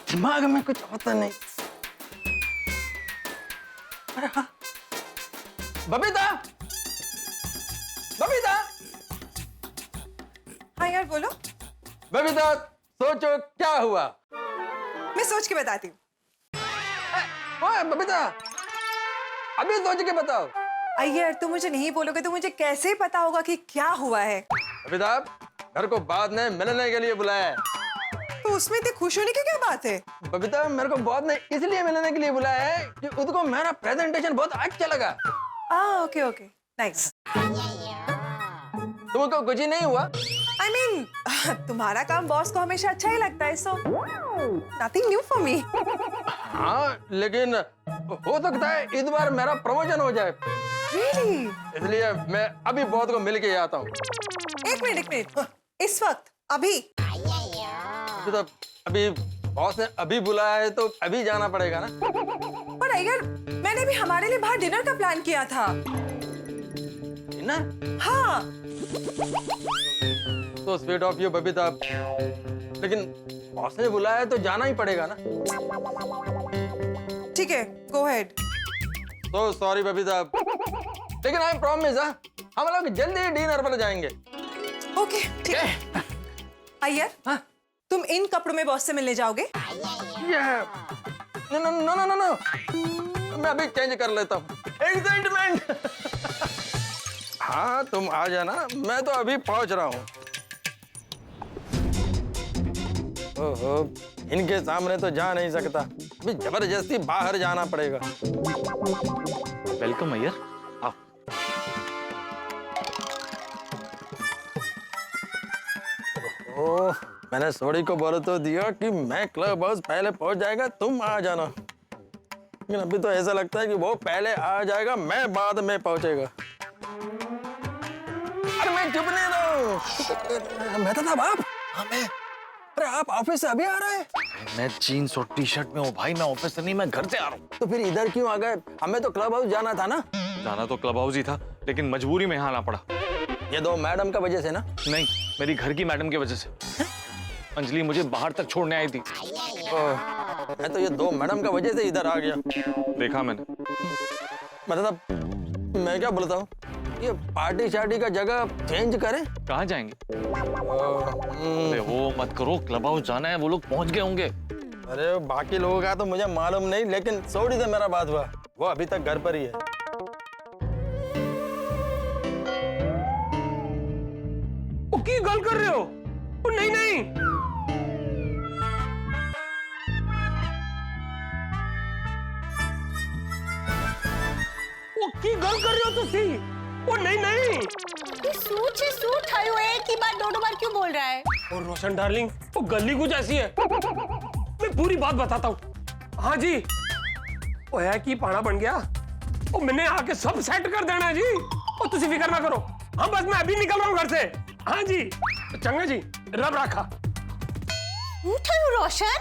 दिमाग में कुछ होता नहीं। अरे हाँ, बबीता, बबीता, हाँ यार बोलो। बबीता, सोचो क्या हुआ। मैं सोच के बताती हूँ। ओए बबीता, अभी सोच के बताओ। अय्यर तुम मुझे नहीं बोलोगे तो मुझे कैसे पता होगा कि क्या हुआ है। बबीता, घर को बाद ने मिलने के लिए बुलाया है। तो उसमें इतनी खुश होने की क्या बात है? बबीता, मेरे को बहुत ने इसलिए मिलने के लिए बुलाया है कि उसको मेरा प्रेजेंटेशन बहुत अच्छा लगा। Okay okay nice. तुमको कुछ ही नहीं हुआ? I mean, तुम्हारा काम बॉस को हमेशा अच्छा ही लगता है, so nothing new for me. हाँ, लेकिन हो सकता है इस बार मेरा प्रमोशन हो जाए। Really? इसलिए मैं अभी बॉस को मिल के आता हूँ। एक मिनट, इस वक्त अभी? तो अभी बॉस ने अभी बुलाया है तो अभी जाना पड़ेगा ना। पर अय्यर, मैंने भी हमारे लिए बाहर डिनर का प्लान किया था। डिनर? हाँ। तो स्वीट ऑफ यू बबीता, लेकिन बॉस ने बुलाया है तो जाना ही पड़ेगा ना। ठीक है, गो अहेड। तो सॉरी बबीता, लेकिन आई प्रॉमिस हम लोग जल्दी ही डिनर पर जाएंगे। ओके ठीक है। अय्यर, हाँ? तुम इन कपड़ों में बॉस से मिलने जाओगे? No no no no no, मैं अभी चेंज कर लेता हूँ। एक्साइटमेंट। हाँ तुम आ जाना, मैं तो अभी पहुंच रहा हूँ। ओहो, इनके सामने तो जा नहीं सकता, अभी जबरदस्ती बाहर जाना पड़ेगा। वेलकम अय्यर, आओ। ओह, मैंने सोडी को बोल तो दिया कि मैं क्लब हाउस पहले पहुंच जाएगा, तुम आ जाना। लेकिन अभी तो ऐसा लगता है कि वो पहले आ जाएगा, मैं बाद में पहुंचेगा। अरे मैं चुप नहीं रहूं। मैं तो था बाप। हाँ मैं। अरे आप ऑफिस से अभी आ रहे हैं? मैं जीन्स और टी शर्ट में हूँ भाई, मैं ऑफिस से नहीं, मैं घर से आ रहा हूँ। तो फिर इधर क्यों आ गए? हमें तो क्लब हाउस जाना था ना। जाना तो क्लब हाउस ही था, लेकिन मजबूरी में यहाँ आना पड़ा। ये दो मैडम का वजह से ना? नहीं, मेरी घर की मैडम की वजह से। अंजलि मुझे बाहर तक छोड़ने आई थी। मैं तो ये दो मैडम का वजह से इधर आ गया। देखा मैंने। मतलब मैं क्या बोलता हूँ, ये पार्टी शार्टी का जगह चेंज करें? कहाँ जाएंगे? अरे वो मत करो, क्लब हाउस जाना है, वो लोग पहुंच गए होंगे। अरे बाकी लोगों का तो मुझे मालूम नहीं, लेकिन सोडी से मेरा बात हुआ, वो अभी तक घर पर ही है। वो की गल कर रहे हो? वो नहीं नहीं, वो की गल कर रहे हो तुसी? वो नहीं नहीं, सूट से सूट आए हुए एक ही बार दो बार क्यों बोल रहा है? और रोशन डार्लिंग, वो गली कुछ ऐसी है, मैं पूरी बात बताता हूँ। हाँ जी, वो है कि पाना बन गया, वो मैंने आके सब सेट कर देना है जी, और तुसी फिक्र ना करो। हाँ बस मैं अभी निकल रहा हूँ घर से। हाँ जी, चंगा जी, रब रखा। रोशन?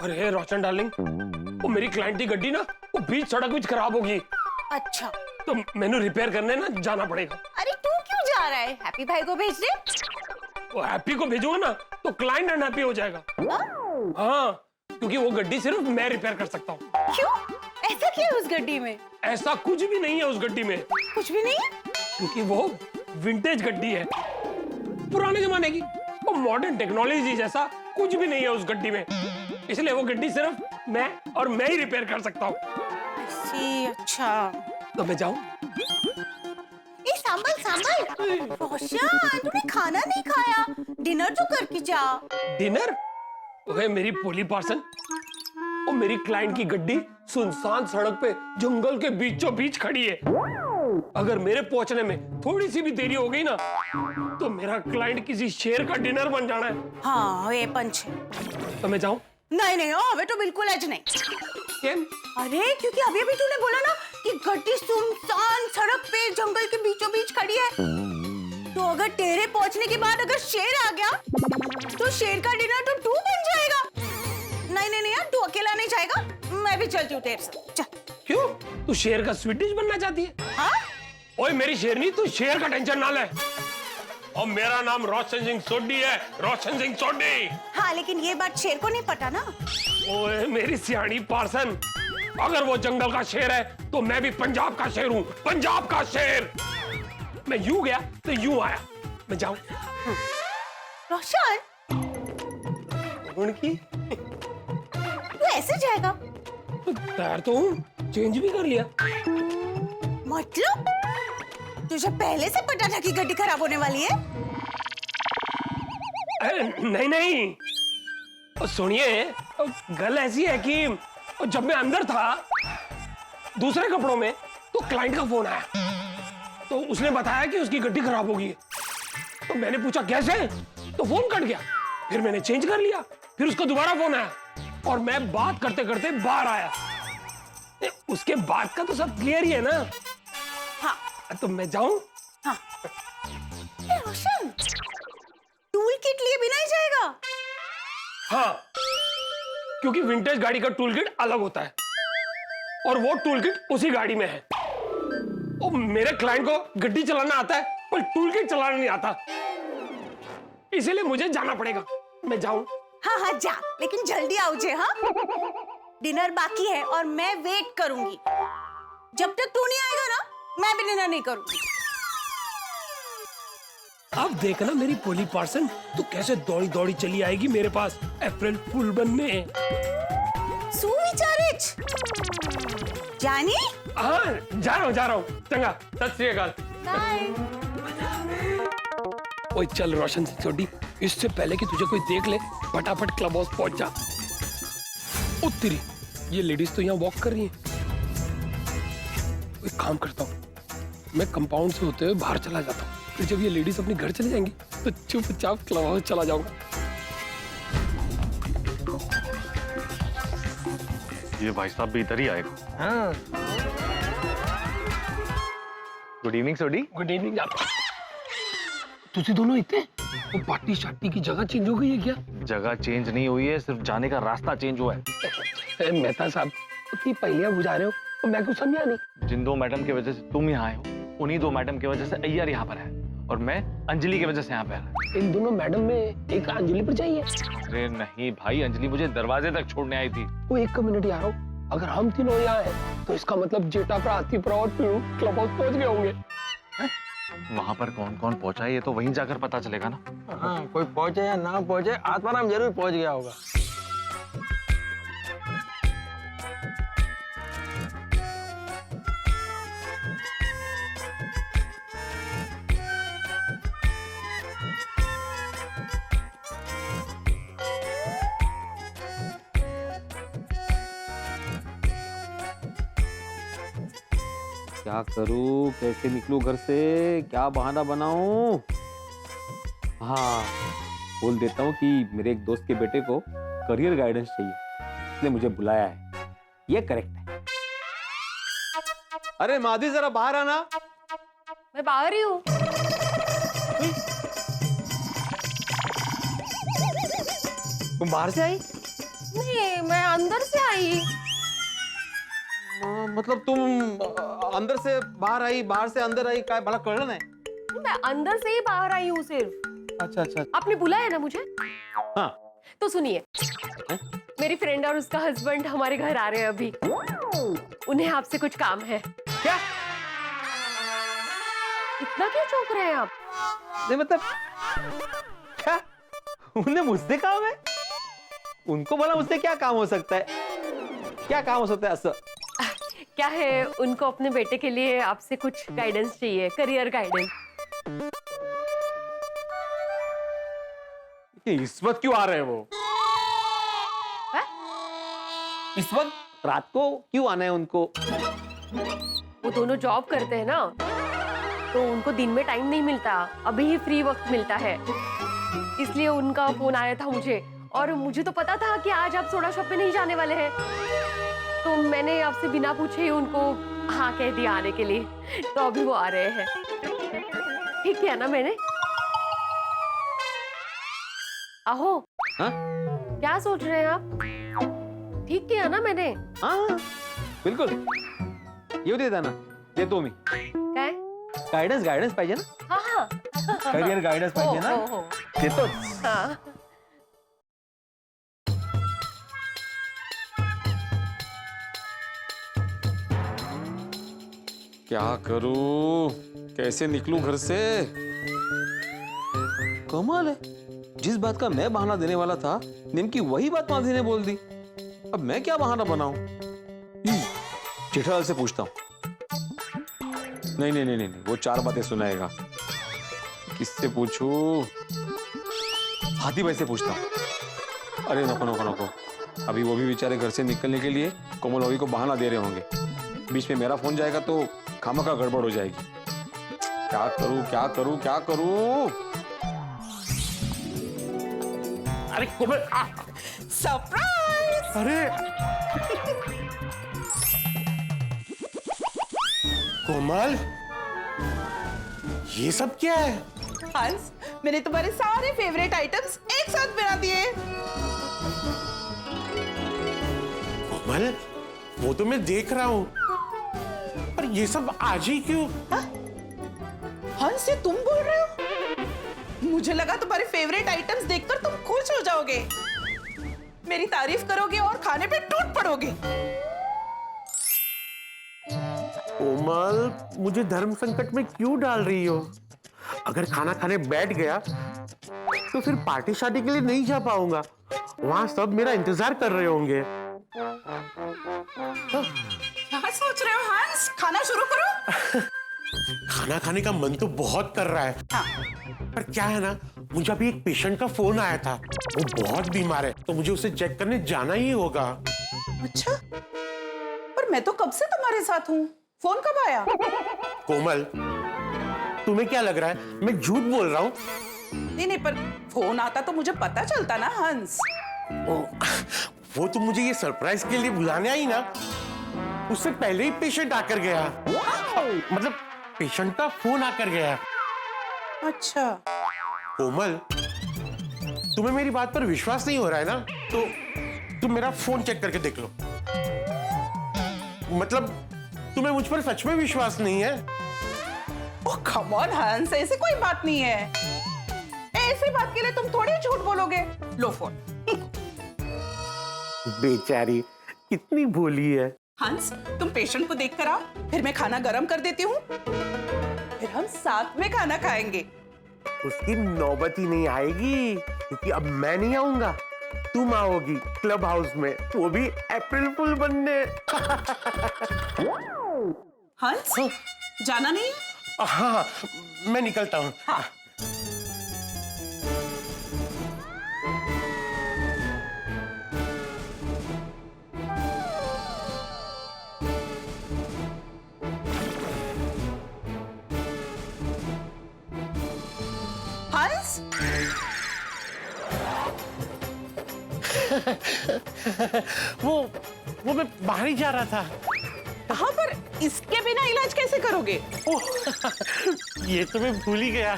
अरे रोशन डार्लिंग, वो मेरी क्लाइंट की गड्डी ना, वो बीच सड़क में खराब होगी। अच्छा, तो मैंने रिपेयर करने ना जाना पड़ेगा। अरे तू क्यों जा रहा है? हैप्पी भाई को भेज दे। वो हैप्पी को भेजूंगा ना तो क्लाइंट अनहैप्पी हो जाएगा। हाँ, क्योंकि वो गड्डी सिर्फ मैं रिपेयर कर सकता हूँ। क्यों? ऐसा क्या है उस गड्डी में? ऐसा कुछ भी नहीं है उस गड्डी में। कुछ भी नहीं है? क्योंकि वो विंटेज गड्डी है, पुराने जमाने की। वो मॉडर्न टेक्नोलॉजी जैसा कुछ भी नहीं है उस गड्डी में, इसलिए वो गड्डी सिर्फ मैं और मैं ही रिपेयर कर सकता हूँ। अच्छा, तो मैं जाऊँ? संभल रोशन, तूने खाना नहीं खाया, डिनर तो करके जा। डिनर? ओए मेरी पोली पार्सन, वो मेरी क्लाइंट की गड्डी सुनसान सड़क पे जंगल के बीचों बीच खड़ी है। अगर मेरे पहुंचने में थोड़ी सी भी देरी हो गई ना, तो मेरा क्लाइंट किसी शेर का डिनर बन जाना है। हाँ ये पंच है। तो मैं जाऊं? नहीं नहीं, अबे तो बिल्कुल आज नहीं। क्यों? अरे क्योंकि अभी अभी तूने बोला ना कि गड्डी सुनसान सड़क पे जंगल के बीचों बीच खड़ी है, तो अगर तेरे पहुंचने के बाद अगर शेर आ गया तो शेर का डिनर तो तू बन जाएगा। नहीं नहीं नहीं यार, तू अकेला नहीं जाएगा, मैं भी चलती हूँ तेरे साथ। चल। क्यों? तू शेर का स्वीट डिश बनना चाहती है? हाँ? ओए मेरी शेरनी, तू शेर का टेंशन ना ले। और मेरा नाम रोशन सिंह सोडी है, रोशन सिंह सोडी। हाँ, लेकिन ये बात शेर को नहीं पता ना। ओए मेरी सियाणी पार्सन, अगर वो जंगल का शेर है तो मैं भी पंजाब का शेर हूँ, पंजाब का शेर। मैं यूं गया तो यूं आया, मैं जाऊं। रोशन, उनकी तू ऐसे जाएगा? तैयार तो हूँ, चेंज भी कर लिया। मतलब तुझे पहले से पता था कि गड्डी खराब होने वाली है? नहीं नहीं, सुनिए, गल ऐसी है कि जब मैं अंदर था दूसरे कपड़ों में तो क्लाइंट का फोन आया, तो उसने बताया कि उसकी गड्डी खराब हो गई है। तो मैंने पूछा कैसे, तो फोन कट गया। फिर मैंने चेंज कर लिया, फिर उसको दोबारा फोन आया और मैं बात करते करते बाहर आया। उसके बाद का तो सब क्लियर ही है ना। हाँ, तो मैं जाऊं? हाँ। रोशन, टूल किट लिए बिना ही जाएगा? हाँ, क्योंकि विंटेज गाड़ी का टूल किट अलग होता है और वो टूल किट उसी गाड़ी में है। और मेरे क्लाइंट को गड्डी चलाना आता है पर टूल किट चलाना नहीं आता, इसीलिए मुझे जाना पड़ेगा। मैं जाऊं? हाँ हाँ जा, लेकिन जल्दी आओ जे। हाँ, डिनर बाकी है और मैं वेट करूंगी। जब तक तू नहीं आएगा ना, मैं भी डिनर नहीं करूंगी। अब देखना मेरी पोली पार्सन, तू कैसे दौड़ी दौड़ी चली आएगी मेरे पास अप्रैल फूल बनने। सुविचारिच जानी? हाँ, जा रहा हूँ। चंगा, सत श्री अकाल। ओए चल रोशन सिंह सोडी, इससे पहले कि तुझे कोई देख ले फटाफट क्लब हाउस पहुंच जा। उत्तरी, ये लेडीज तो यहाँ वॉक कर रही हैं। एक काम करता हूँ, मैं कंपाउंड से होते हुए बाहर चला जाता हूँ, फिर जब ये लेडीज अपने घर चले जाएंगी तो चुपचाप क्लब हाउस चला जाऊंगा। ये भाई साहब भी इधर ही आएगा। हाँ। Good evening Sodhi. Good evening. तुझे दोनों इतने वो पार्टी शार्टी की जगह चेंज हो गई है क्या? जगह चेंज नहीं हुई है, सिर्फ जाने का रास्ता चेंज हुआ है। मेहता साहब, उतनी पहलियां बुझा रहे हो तो मैं कुछ समझा नहीं। जिन दो मैडम की वजह से तुम यहाँ आए हो, उन्हीं दो मैडम की वजह से अय्यर यहाँ पर है और मैं अंजलि की वजह से यहाँ पे आया। इन दोनों मैडम में एक अंजलि पर चाहिए। अरे नहीं भाई, अंजलि मुझे दरवाजे तक छोड़ने आई थी। वो एक कम्युनिटी आ रहा हूँ, अगर हम तीनों यहाँ हैं तो इसका मतलब जेठा पर हाथी पर और पीड़ू क्लब हाउस पहुंच गए होंगे। वहाँ पर कौन कौन पहुंचा है ये तो वहीं जाकर पता चलेगा ना। हाँ, कोई पहुंचे या ना पहुंचे, आत्माराम जरूर पहुंच गया होगा। क्या करूं, कैसे निकलूं घर से, क्या बहाना बनाऊं? हाँ, बोल देता हूँ कि मेरे एक दोस्त के बेटे को करियर गाइडेंस चाहिए, इसलिए मुझे बुलाया है। ये करेक्ट है। अरे माधवी, जरा बाहर आना। मैं बाहर ही हूँ। तुम बाहर से आई? नहीं, मैं अंदर से आई। मतलब तुम अंदर से बाहर आई, बाहर से अंदर आई, काय भला कळलं नाही? मैं अंदर से ही बाहर आई हूँ सिर्फ। अच्छा अच्छा। आपने बुलाया ना मुझे? हाँ। तो सुनिए, मेरी फ्रेंड और उसका हस्बैंड हमारे घर आ रहे हैं अभी। उन्हें आपसे कुछ काम है। क्या? इतना क्यों चौंक रहे हैं आप? नहीं मतलब क्या? उन्हें मुझसे काम है? उनको बोला मुझसे क्या काम हो सकता है? क्या काम हो सकता है असं? क्या है, उनको अपने बेटे के लिए आपसे कुछ गाइडेंस चाहिए, करियर गाइडेंस। इस वक्त क्यों आ रहे हैं वो? है? इस वक्त रात को क्यों आना है उनको? वो दोनों जॉब करते हैं ना, तो उनको दिन में टाइम नहीं मिलता, अभी ही फ्री वक्त मिलता है, इसलिए उनका फोन आया था मुझे। और मुझे तो पता था कि आज आप सोडा शॉप पे नहीं जाने वाले हैं, तो मैंने आपसे बिना पूछे ही उनको हाँ कह दिया आने के लिए। तो अभी वो आ रहे हैं। ठीक किया ना मैंने? आहो। हाँ? क्या सोच रहे हैं आप? ठीक किया ना मैंने? हाँ बिल्कुल, येऊ दे ना, देतो मी। काय? गायडन्स पाहिजे ना, हाँ हाँ करिअर गायडन्स पाहिजे ना, हो देतोच. हाँ क्या करूं, कैसे निकलूं घर से? कमाल है, जिस बात का मैं बहाना देने वाला था निमकी वही बात माधवी ने बोल दी. अब मैं क्या बहाना बनाऊं? जेठालाल से पूछता हूं. नहीं, वो 4 बातें सुनाएगा. किससे पूछूं? हाथी भाई से पूछता हूं. अरे नको, अभी वो भी बेचारे घर से निकलने के लिए कोमल भाभी को बहाना दे रहे होंगे. बीच में मेरा फोन जाएगा तो खामखा गड़बड़ हो जाएगी. क्या करूं? अरे कोमल, सरप्राइज! अरे कोमल, ये सब क्या है? हंस, मैंने तुम्हारे सारे फेवरेट आइटम्स एक साथ बना दिए. कोमल, वो तो मैं देख रहा हूँ, पर ये सब आज ही क्यों? हंस, ये तुम बोल रहे हो? मुझे लगा तुम्हारे फेवरेट आइटम्स देखकर तुम खुश हो जाओगे, मेरी तारीफ करोगे और खाने पे टूट पड़ोगे. कोमल, मुझे धर्म संकट में क्यों डाल रही हो? अगर खाना खाने बैठ गया तो फिर पार्टी शादी के लिए नहीं जा पाऊंगा. वहां सब मेरा इंतजार कर रहे होंगे. क्या सोच रहे हो हंस? खाना शुरू करो. खाना खाने का मन तो बहुत कर रहा है. पर क्या है ना, मुझे अभी एक पेशेंट का फोन आया था. वो बहुत बीमार है, तो मुझे उसे चेक करने जाना ही होगा. अच्छा, पर मैं तो कब से तुम्हारे साथ हूँ. फोन कब आया? कोमल, तुम्हें क्या लग रहा है मैं झूठ बोल रहा हूँ? नहीं, पर फोन आता तो मुझे पता चलता ना हंस. वो तो मुझे ये सरप्राइज के लिए बुलाने आई ना, उससे पहले ही पेशेंट आकर गया. मतलब पेशेंट का फोन आकर गया. अच्छा. कोमल, तुम्हें मेरी बात पर विश्वास नहीं हो रहा है ना, तो तुम मेरा फोन चेक करके देख लो. मतलब तुम्हें मुझ पर सच में विश्वास नहीं है? ओह कम ऑन हंस, ऐसे कोई बात नहीं है. ऐसी बात के लिए तुम थोड़ी झूठ बोलोगे. लो फोन. बेचारी कितनी भोली है. हंस, तुम पेशेंट को देख कर आओ, फिर मैं खाना गरम कर देती हूँ, फिर हम साथ में खाना खाएंगे. उसकी नौबत ही नहीं आएगी, क्योंकि अब मैं नहीं आऊंगा, तुम आओगी क्लब हाउस में, वो भी अप्रैल फूल बनने. हंस, जाना नहीं? हाँ, मैं निकलता हूँ. हाँ. हंस, वो मैं बाहर ही जा रहा था. कहाँ पर? इसके बिना इलाज कैसे करोगे? ये तो मैं भूल ही गया.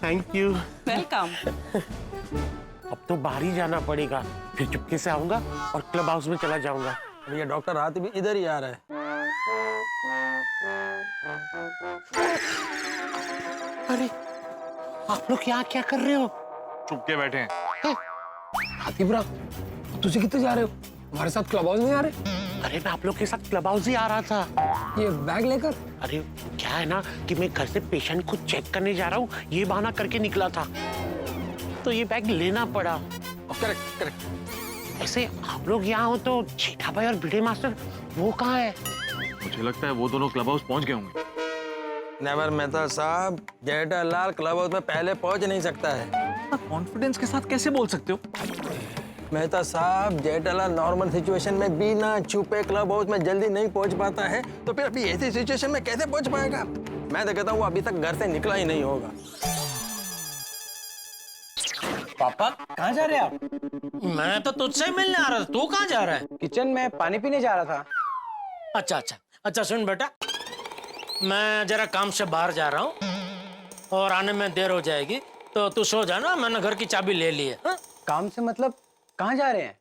Thank you. वेलकम. अब तो बाहर ही जाना पड़ेगा, फिर चुपके से आऊंगा और क्लब हाउस में चला जाऊंगा. ये डॉक्टर हाथी भी इधर ही आ रहा है. अरे आप लोग यहाँ क्या कर रहे हो? चुप के बैठे हैं. हाथीपुरा, तुझे कितने जा रहे हो? हमारे साथ क्लब हाउस में आ रहे? अरे मैं आप लोग के साथ क्लब हाउस ही आ रहा था. ये बैग लेकर? अरे क्या है ना कि मैं घर से पेशेंट को चेक करने जा रहा हूँ, ये बहाना करके निकला था, तो ये बैग लेना पड़ा. करेक्ट. ऐसे आप लोग यहाँ हो तो जेठा भाई और भिड़े मास्टर वो कहाँ है? मुझे लगता है वो दोनों क्लब हाउस पहुंच गए होंगे. नेवर मेहता साहब, जेठालाल क्लब हाउस में पहले पहुंच नहीं सकता है. कॉन्फिडेंस के साथ कैसे बोल सकते हो? मेहता साहब, जेठालाल नॉर्मल सिचुएशन में बिना छुपे क्लब हाउस में जल्दी नहीं पहुंच पाता है, तो फिर अभी ऐसी सिचुएशन में कैसे पहुंच पाएगा? मैं तो कहता हूँ वो अभी तक घर से निकला ही नहीं होगा. पापा, कहाँ जा रहे हैं आप? मैं तो तुझसे मिलने आ रहा था. तू कहाँ जा रहा है? किचन में पानी पीने जा रहा था. अच्छा, सुन बेटा, मैं जरा काम से बाहर जा रहा हूँ और आने में देर हो जाएगी, तो तू सो जाना, मैंने घर की चाबी ले ली है. हाँ? काम से मतलब कहाँ जा रहे हैं?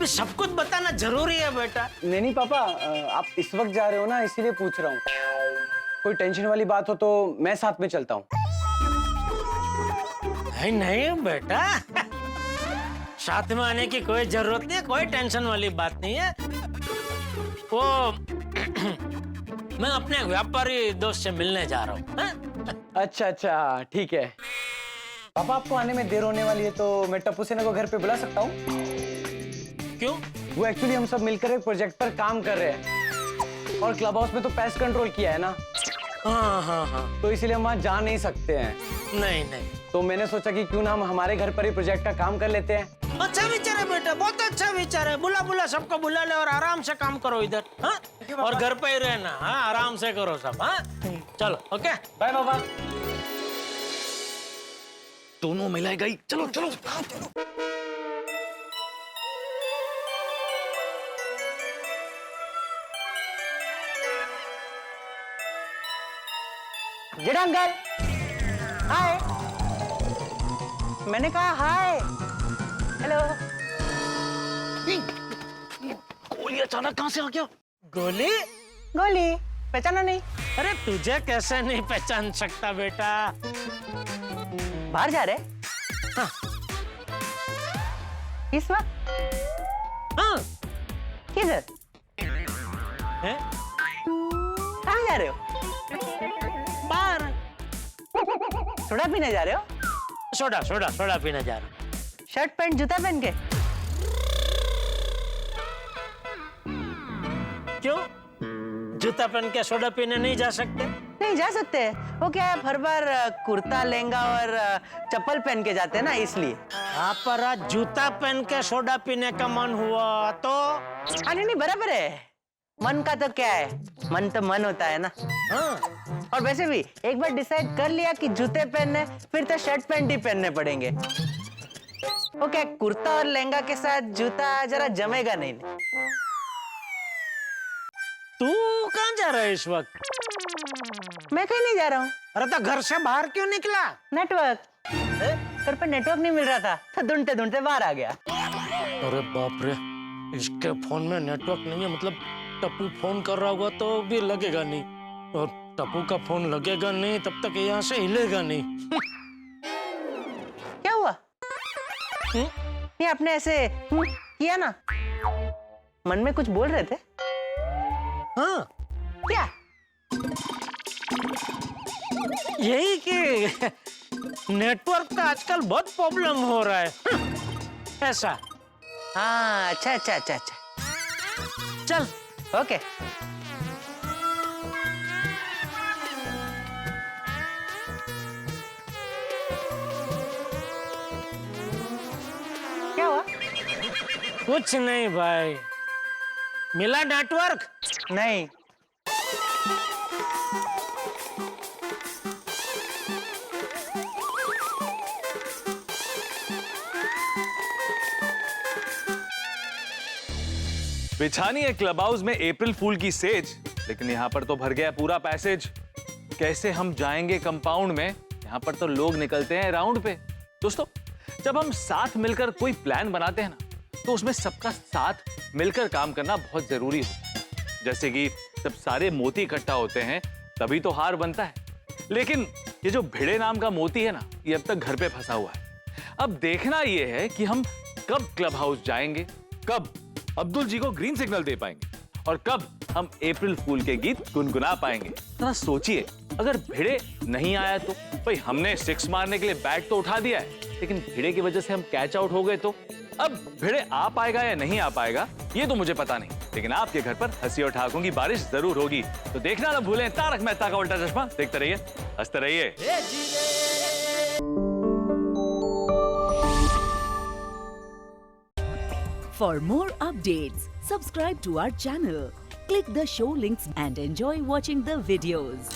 अभी सब कुछ बताना जरूरी है बेटा। नहीं पापा, आप इस वक्त जा रहे हो ना, इसीलिए पूछ रहा हूँ। कोई टेंशन वाली बात हो तो मैं साथ में चलता हूँ। नहीं नहीं बेटा, साथ में आने की कोई जरूरत नहीं है, कोई टेंशन वाली बात नहीं है। वो मैं अपने व्यापारी दोस्त से मिलने जा रहा हूँ। अच्छा अच्छा, ठीक है। पापा आपको आने में देर होने वाली है तो मैं टप्पू सेना को घर पे बुला सकता हूँ? क्यों? वो एक्चुअली हम सब मिलकर एक प्रोजेक्ट पर काम कर रहे हैं और क्लब हाउस में तो पेस्ट कंट्रोल किया है ना। हाँ हाँ हाँ। तो इसीलिए हम वहाँ जा नहीं सकते हैं। नहीं नहीं, तो मैंने सोचा कि क्यों ना हम हमारे घर पर ही प्रोजेक्ट का काम कर लेते हैं। अच्छा विचार है बेटा, बहुत अच्छा विचार है। बुला बुला सबको बुला ले और आराम से काम करो इधर। हाँ, और घर पे ही रहना। हाँ, आराम से करो सब। हाँ, चलो ओके, बाय पापा। दोनों महिलाएं गई, चलो चलो। जेठा अंकल, हाय। मैंने कहा हाय। हेलो। गोली अचानक कहां से आ गया? गोली? गोली पहचाना नहीं? अरे तुझे कैसे नहीं पहचान सकता बेटा? बाहर जा रहे? हाँ। इस वक्त? हाँ। किधर? हैं? कहाँ जा रहे हो? बाहर। सोडा पीने जा रहे हो? सोडा सोडा सोडा पीने जा रहा हूँ। शर्ट पैंट जूता पहन के? क्यों? जूता पहन के सोडा पीने नहीं जा सकते? नहीं जा सकते। वो क्या है, हर बार कुर्ता लहंगा और चप्पल पहन के जाते हैं ना, इसलिए। हाँ, पर आज जूता पहन के सोडा पीने का मन हुआ तो? नहीं बराबर है। मन का तो क्या है, मन तो मन होता है ना। हाँ। और वैसे भी एक बार डिसाइड कर लिया कि जूते पहनने, फिर तो शर्ट पैंट ही पहनने पड़ेंगे। वो क्या, कुर्ता और लहंगा के साथ जूता जरा जमेगा नहीं। तू कहाँ जा रहा है इस वक्त? मैं कहीं नहीं जा रहा हूँ। अरे तो घर से बाहर क्यों निकला? नेटवर्क, घर पर नेटवर्क नहीं मिल रहा था तो ढूंढते ढूंढते बाहर आ गया। अरे बाप रे, इसके फोन में नेटवर्क नहीं है, मतलब टप्पू फोन कर रहा होगा तो भी लगेगा नहीं, और टप्पू का फोन लगेगा नहीं तब तक यहाँ से हिलेगा नहीं। क्या हुआ? ये आपने ऐसे किया ना, मन में कुछ बोल रहे थे? हाँ। क्या? यही कि नेटवर्क का आजकल बहुत प्रॉब्लम हो रहा है। ऐसा? हाँ, अच्छा अच्छा अच्छा अच्छा, चल ओके। क्या हुआ? कुछ नहीं भाई, मिला नेटवर्क? नहीं। बिछानी है क्लब हाउस में अप्रैल फूल की सेज, लेकिन यहाँ पर तो भर गया पूरा पैसेज। कैसे हम जाएंगे कंपाउंड में? यहाँ पर तो लोग निकलते हैं राउंड पे। दोस्तों, जब हम साथ मिलकर कोई प्लान बनाते हैं ना, तो उसमें सबका साथ मिलकर काम करना बहुत जरूरी होता है। जैसे कि जब सारे मोती इकट्ठा होते हैं तभी तो हार बनता है, लेकिन ये जो भिड़े नाम का मोती है ना, ये अब तक घर पे फंसा हुआ है। अब देखना ये है कि हम कब क्लब हाउस जाएंगे, कब अब्दुल जी को ग्रीन सिग्नल दे पाएंगे और कब हम अप्रैल फूल के गीत गुनगुना पाएंगे। जरा सोचिए, अगर भिड़े नहीं आया तो भाई हमने सिक्स मारने के लिए बैट तो उठा दिया है, लेकिन भिड़े की वजह से हम कैच आउट हो गए तो अब भिड़े आ पाएगा या नहीं आ पाएगा ये तो मुझे पता नहीं, लेकिन आपके घर पर हंसी और ठहाकों की बारिश जरूर होगी। तो देखना ना भूलें तारक मेहता का उल्टा चश्मा। देखते रहिए, हंसते रहिए। For more updates, subscribe to our channel, click the show links and enjoy watching the videos.